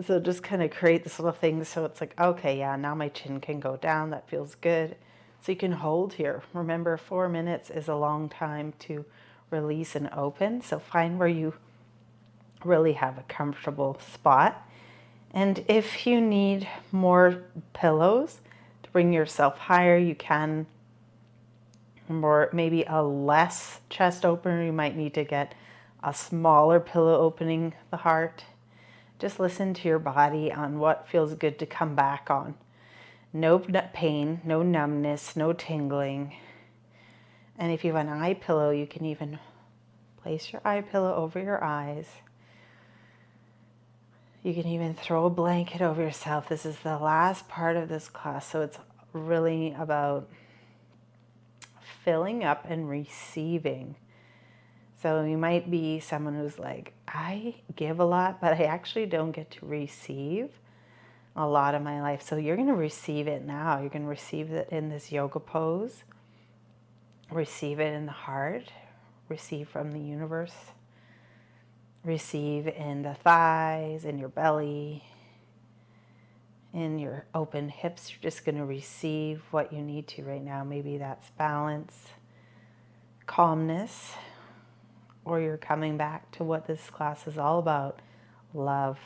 So just kind of create this little thing so it's like, okay, yeah, now my chin can go down. That feels good. So you can hold here. Remember, 4 minutes is a long time to release and open. So find where you really have a comfortable spot. And if you need more pillows to bring yourself higher, you can, or maybe a less chest opener, you might need to get a smaller pillow opening the heart. Just listen to your body on what feels good to come back on. No pain, no numbness, no tingling. And if you have an eye pillow, you can even place your eye pillow over your eyes. You can even throw a blanket over yourself. This is the last part of this class, so it's really about filling up and receiving. So you might be someone who's like, I give a lot, but I actually don't get to receive a lot of my life. So you're going to receive it now. You're going to receive it in this yoga pose. Receive it in the heart. Receive from the universe. Receive in the thighs, in your belly, in your open hips. You're just going to receive what you need to right now. Maybe that's balance, calmness, or you're coming back to what this class is all about, love.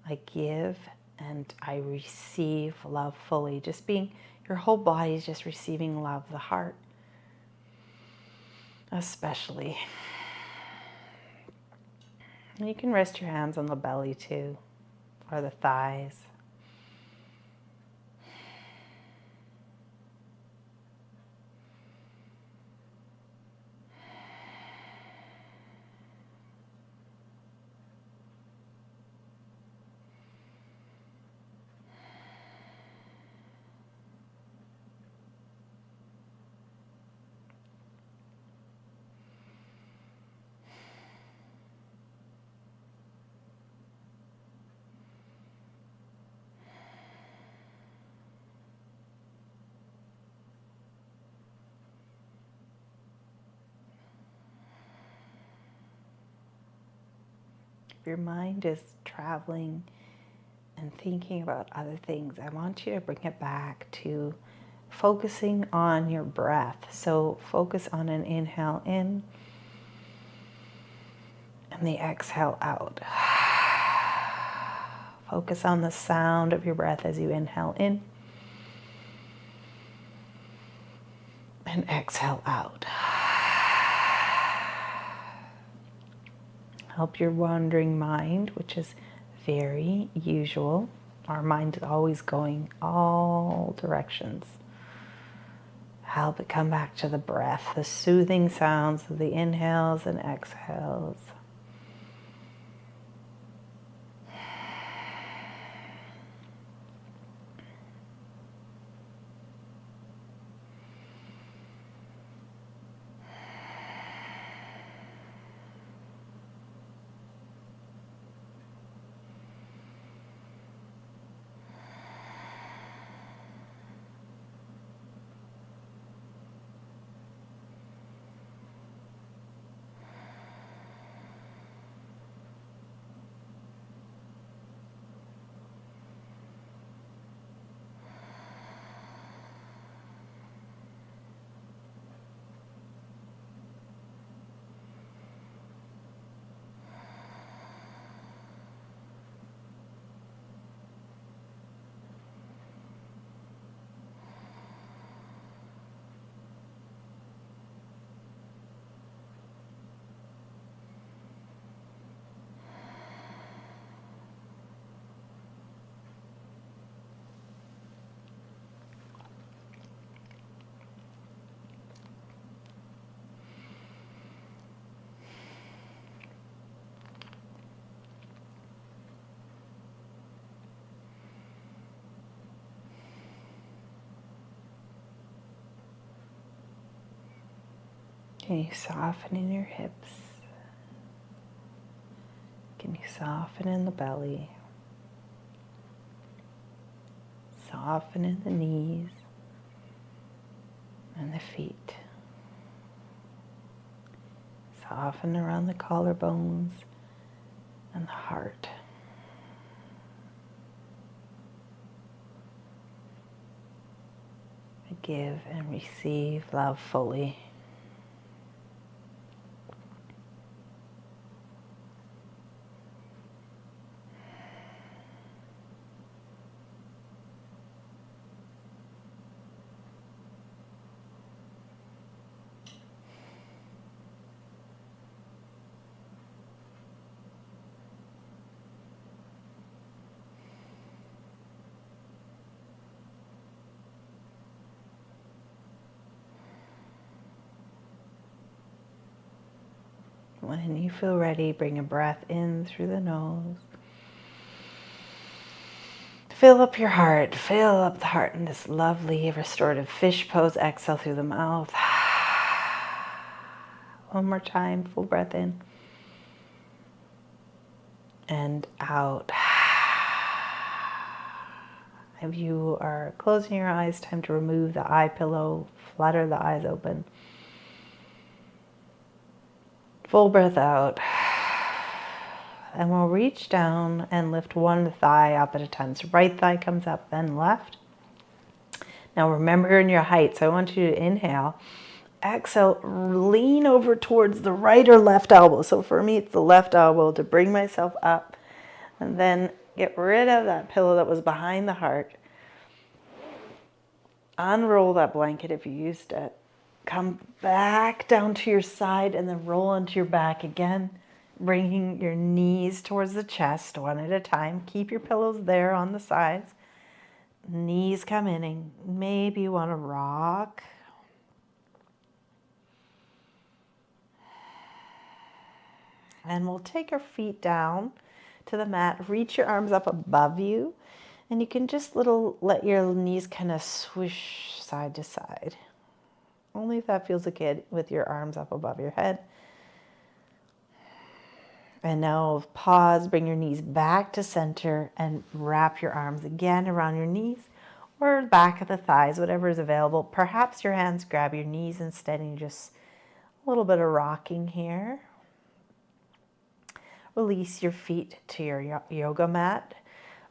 I give and I receive love fully. Just being, your whole body is just receiving love, the heart especially. And you can rest your hands on the belly too, or the thighs. If your mind is traveling, and thinking about other things, I want you to bring it back to focusing on your breath. So focus on an inhale in and the exhale out. Focus on the sound of your breath as you inhale in and exhale out. Help your wandering mind, which is very usual. Our mind is always going all directions. Help it come back to the breath, the soothing sounds of the inhales and exhales. Can you soften in your hips? Can you soften in the belly? Soften in the knees and the feet. Soften around the collarbones and the heart. Give and receive love fully. When you feel ready, bring a breath in through the nose. Fill up your heart. Fill up the heart in this lovely restorative fish pose. Exhale through the mouth. One more time, full breath in and out. If you are closing your eyes, time to remove the eye pillow, flutter the eyes open. Full breath out. And we'll reach down and lift one thigh up at a time. So right thigh comes up, then left. Now remember in your height, so I want you to inhale. Exhale, lean over towards the right or left elbow. So for me, it's the left elbow to bring myself up. And then get rid of that pillow that was behind the heart. Unroll that blanket if you used it. Come back down to your side and then roll onto your back again, bringing your knees towards the chest one at a time. Keep your pillows there on the sides. Knees come in and maybe you want to rock. And we'll take our feet down to the mat. Reach your arms up above you. And you can just let your knees kind of swish side to side. Only if that feels okay with your arms up above your head. And now pause, bring your knees back to center and wrap your arms again around your knees or back of the thighs, whatever is available. Perhaps your hands grab your knees instead and just a little bit of rocking here. Release your feet to your yoga mat.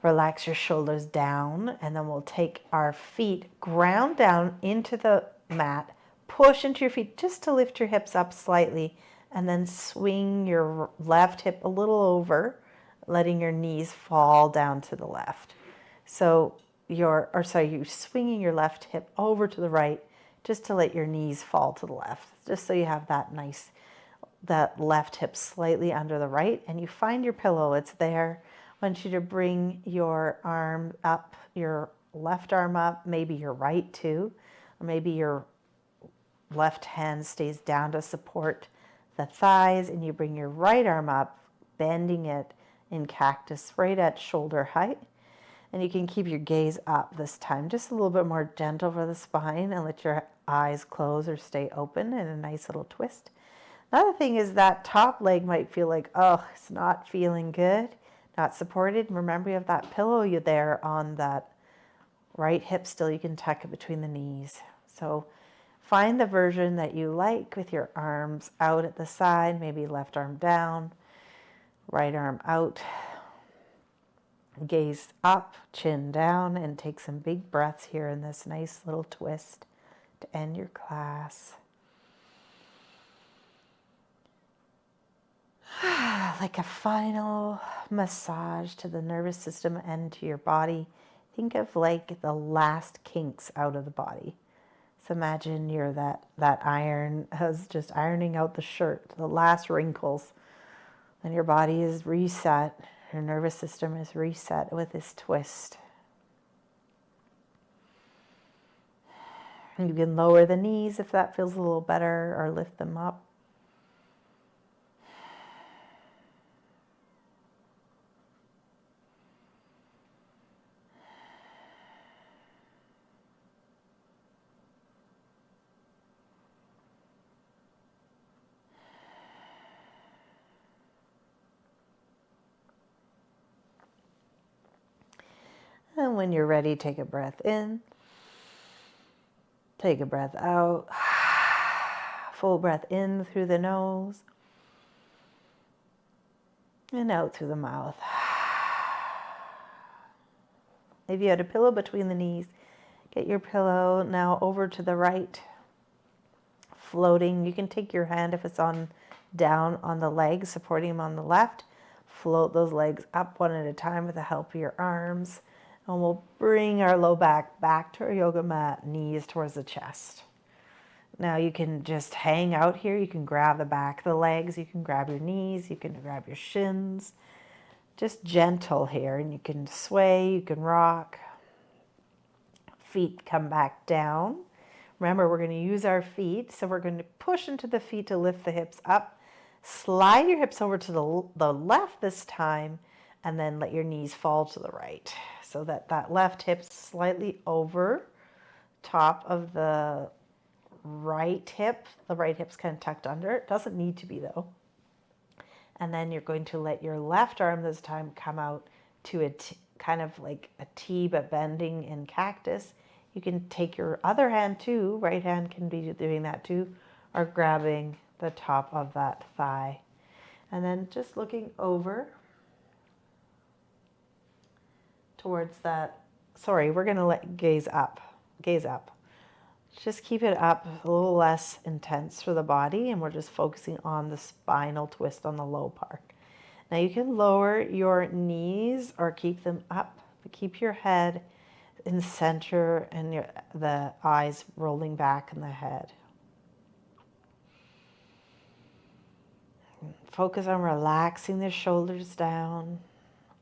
Relax your shoulders down, and then we'll take our feet, ground down into the mat, push into your feet just to lift your hips up slightly, and then swing your left hip a little over, letting your knees fall down to the left. So you're swinging your left hip over to the right just to let your knees fall to the left, just so you have that left hip slightly under the right, and you find your pillow, it's there. I want you to bring your arm up, your left arm up, maybe your right too, or maybe your left hand stays down to support the thighs, and you bring your right arm up, bending it in cactus right at shoulder height. And you can keep your gaze up this time, just a little bit more gentle for the spine, and let your eyes close or stay open in a nice little twist. Another thing is that top leg might feel like, oh, it's not feeling good, not supported. Remember, you have that pillow you there on that right hip still. You can tuck it between the knees. So find the version that you like with your arms out at the side, maybe left arm down, right arm out. Gaze up, chin down, and take some big breaths here in this nice little twist to end your class. Like a final massage to the nervous system and to your body. Think of like the last kinks out of the body. So imagine you're that iron is just ironing out the shirt, the last wrinkles, and your body is reset. Your nervous system is reset with this twist. You can lower the knees if that feels a little better, or lift them up. And when you're ready, take a breath in. Take a breath out. Full breath in through the nose. And out through the mouth. If you had a pillow between the knees, get your pillow now over to the right. Floating. You can take your hand if it's down on the legs, supporting them on the left. Float those legs up one at a time with the help of your arms. And we'll bring our low back to our yoga mat, knees towards the chest. Now you can just hang out here. You can grab the back of the legs. You can grab your knees. You can grab your shins. Just gentle here. And you can sway. You can rock. Feet come back down. Remember, we're going to use our feet. So we're going to push into the feet to lift the hips up. Slide your hips over to the left this time. And then let your knees fall to the right. So that left hip's slightly over top of the right hip. The right hip's kind of tucked under. It doesn't need to be though. And then you're going to let your left arm this time come out to kind of like a T, but bending in cactus. You can take your other hand too. Right hand can be doing that too, or grabbing the top of that thigh. And then just looking over towards that, we're going to gaze up. Just keep it up, a little less intense for the body, and we're just focusing on the spinal twist on the low part. Now you can lower your knees or keep them up, but keep your head in the center and the eyes rolling back in the head. Focus on relaxing the shoulders down,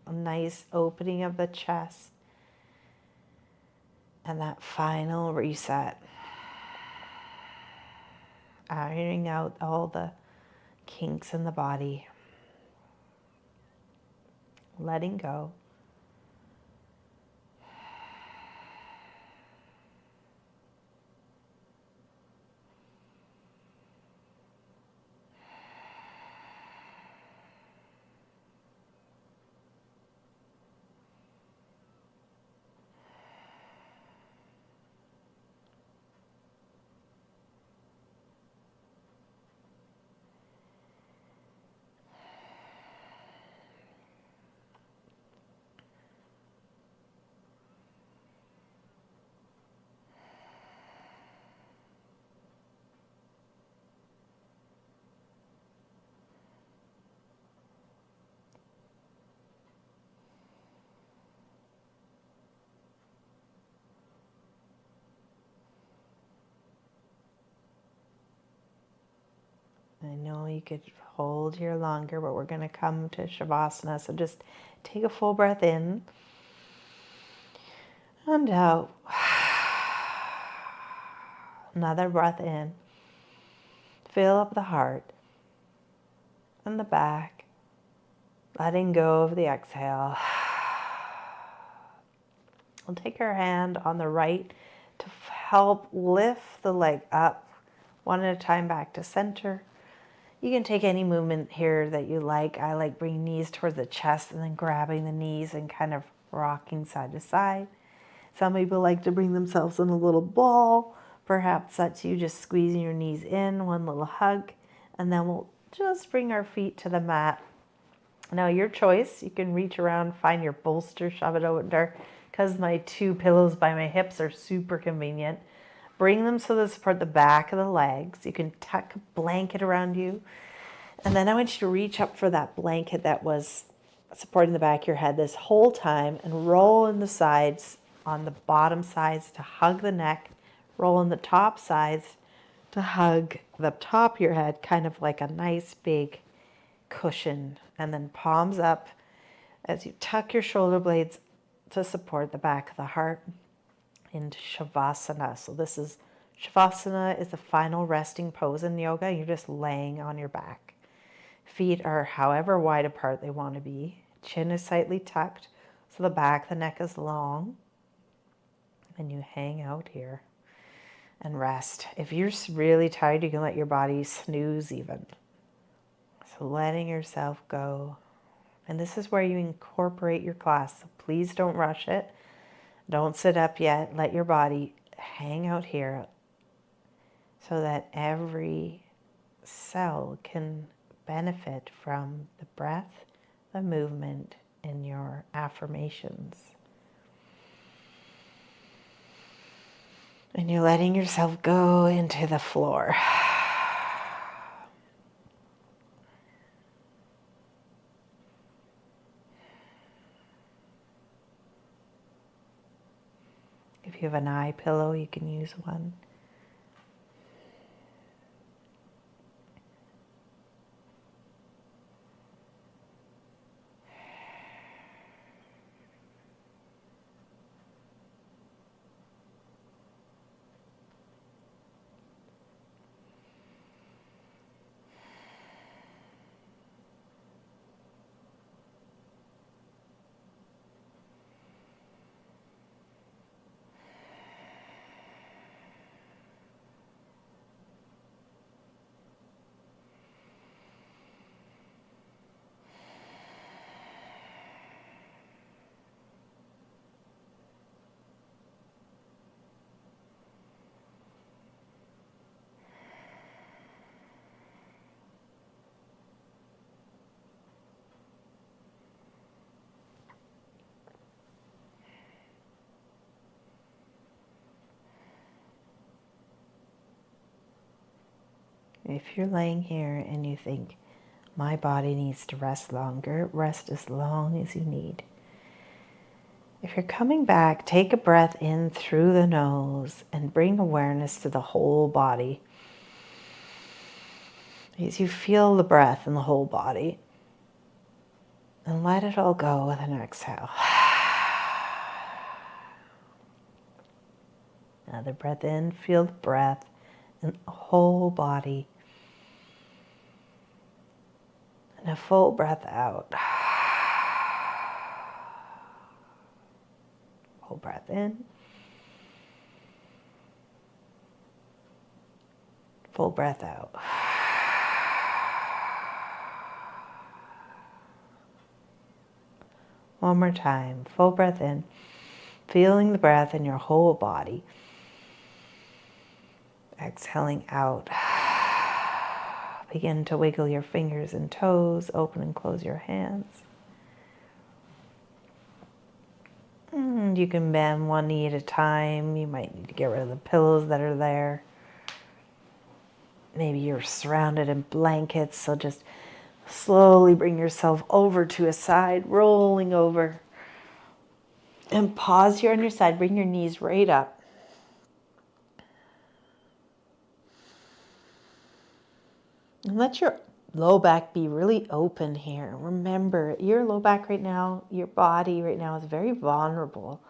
a nice opening of the chest, and that final reset. Ironing out all the kinks in the body. Letting go. I know you could hold here longer, but we're going to come to Shavasana. So just take a full breath in and out. Another breath in. Fill up the heart and the back. Letting go of the exhale. We'll take our hand on the right to help lift the leg up one at a time back to center. You can take any movement here that you like. I like bringing knees towards the chest and then grabbing the knees and kind of rocking side to side. Some people like to bring themselves in a little ball. Perhaps that's you just squeezing your knees in, one little hug, and then we'll just bring our feet to the mat. Now your choice, you can reach around, find your bolster, shove it under, because my 2 pillows by my hips are super convenient. Bring them so they support the back of the legs. You can tuck a blanket around you. And then I want you to reach up for that blanket that was supporting the back of your head this whole time and roll in the sides, on the bottom sides to hug the neck, roll in the top sides to hug the top of your head, kind of like a nice big cushion. And then palms up as you tuck your shoulder blades to support the back of the heart into Shavasana. So this is, Shavasana is the final resting pose in yoga. You're just laying on your back. Feet are however wide apart they want to be. Chin is slightly tucked, so the back of the neck is long. And you hang out here and rest. If you're really tired, you can let your body snooze even. So letting yourself go. And this is where you incorporate your class. So please don't rush it. Don't sit up yet. Let your body hang out here so that every cell can benefit from the breath, the movement, and your affirmations. And you're letting yourself go into the floor. If you have an eye pillow, you can use one. If you're laying here and you think, my body needs to rest longer, rest as long as you need. If you're coming back, take a breath in through the nose and bring awareness to the whole body. As you feel the breath in the whole body, and let it all go with an exhale. Another breath in, feel the breath in the whole body. And a full breath out. Full breath in. Full breath out. One more time. Full breath in. Feeling the breath in your whole body. Exhaling out. Begin to wiggle your fingers and toes. Open and close your hands. And you can bend one knee at a time. You might need to get rid of the pillows that are there. Maybe you're surrounded in blankets, so just slowly bring yourself over to a side, rolling over. And pause here on your side. Bring your knees right up. And let your low back be really open here. Remember, your low back right now, your body right now is very vulnerable.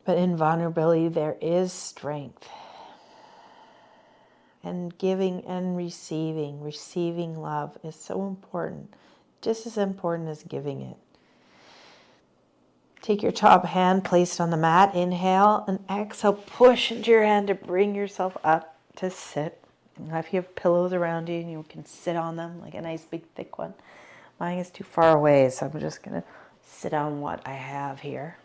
But in vulnerability, there is strength. And giving and receiving love is so important, just as important as giving it. Take your top hand placed on the mat, inhale, and exhale, push into your hand to bring yourself up to sit. Now if you have pillows around you, you can sit on them, like a nice big thick one. Mine is too far away, so I'm just going to sit on what I have here.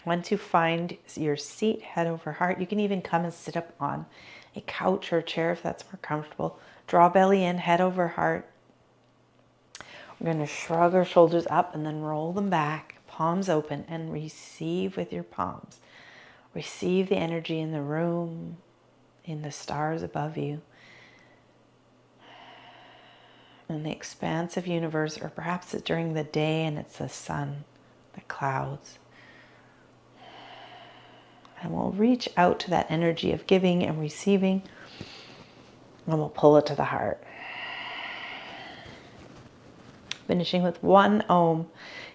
Once you find your seat, head over heart, you can even come and sit up on a couch or a chair if that's more comfortable. Draw belly in, head over heart. We're going to shrug our shoulders up and then roll them back, palms open, and receive with your palms. Receive the energy in the room, in the stars above you, in the expansive universe, or perhaps it's during the day and it's the sun, the clouds. And we'll reach out to that energy of giving and receiving, and we'll pull it to the heart. Finishing with one Om.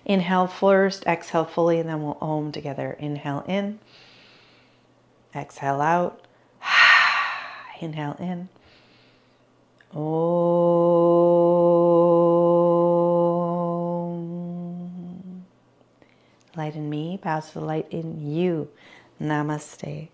Inhale first, exhale fully, and then we'll Om together. Inhale in, exhale out. Inhale in. Om. Light in me, pass the light in you. Namaste.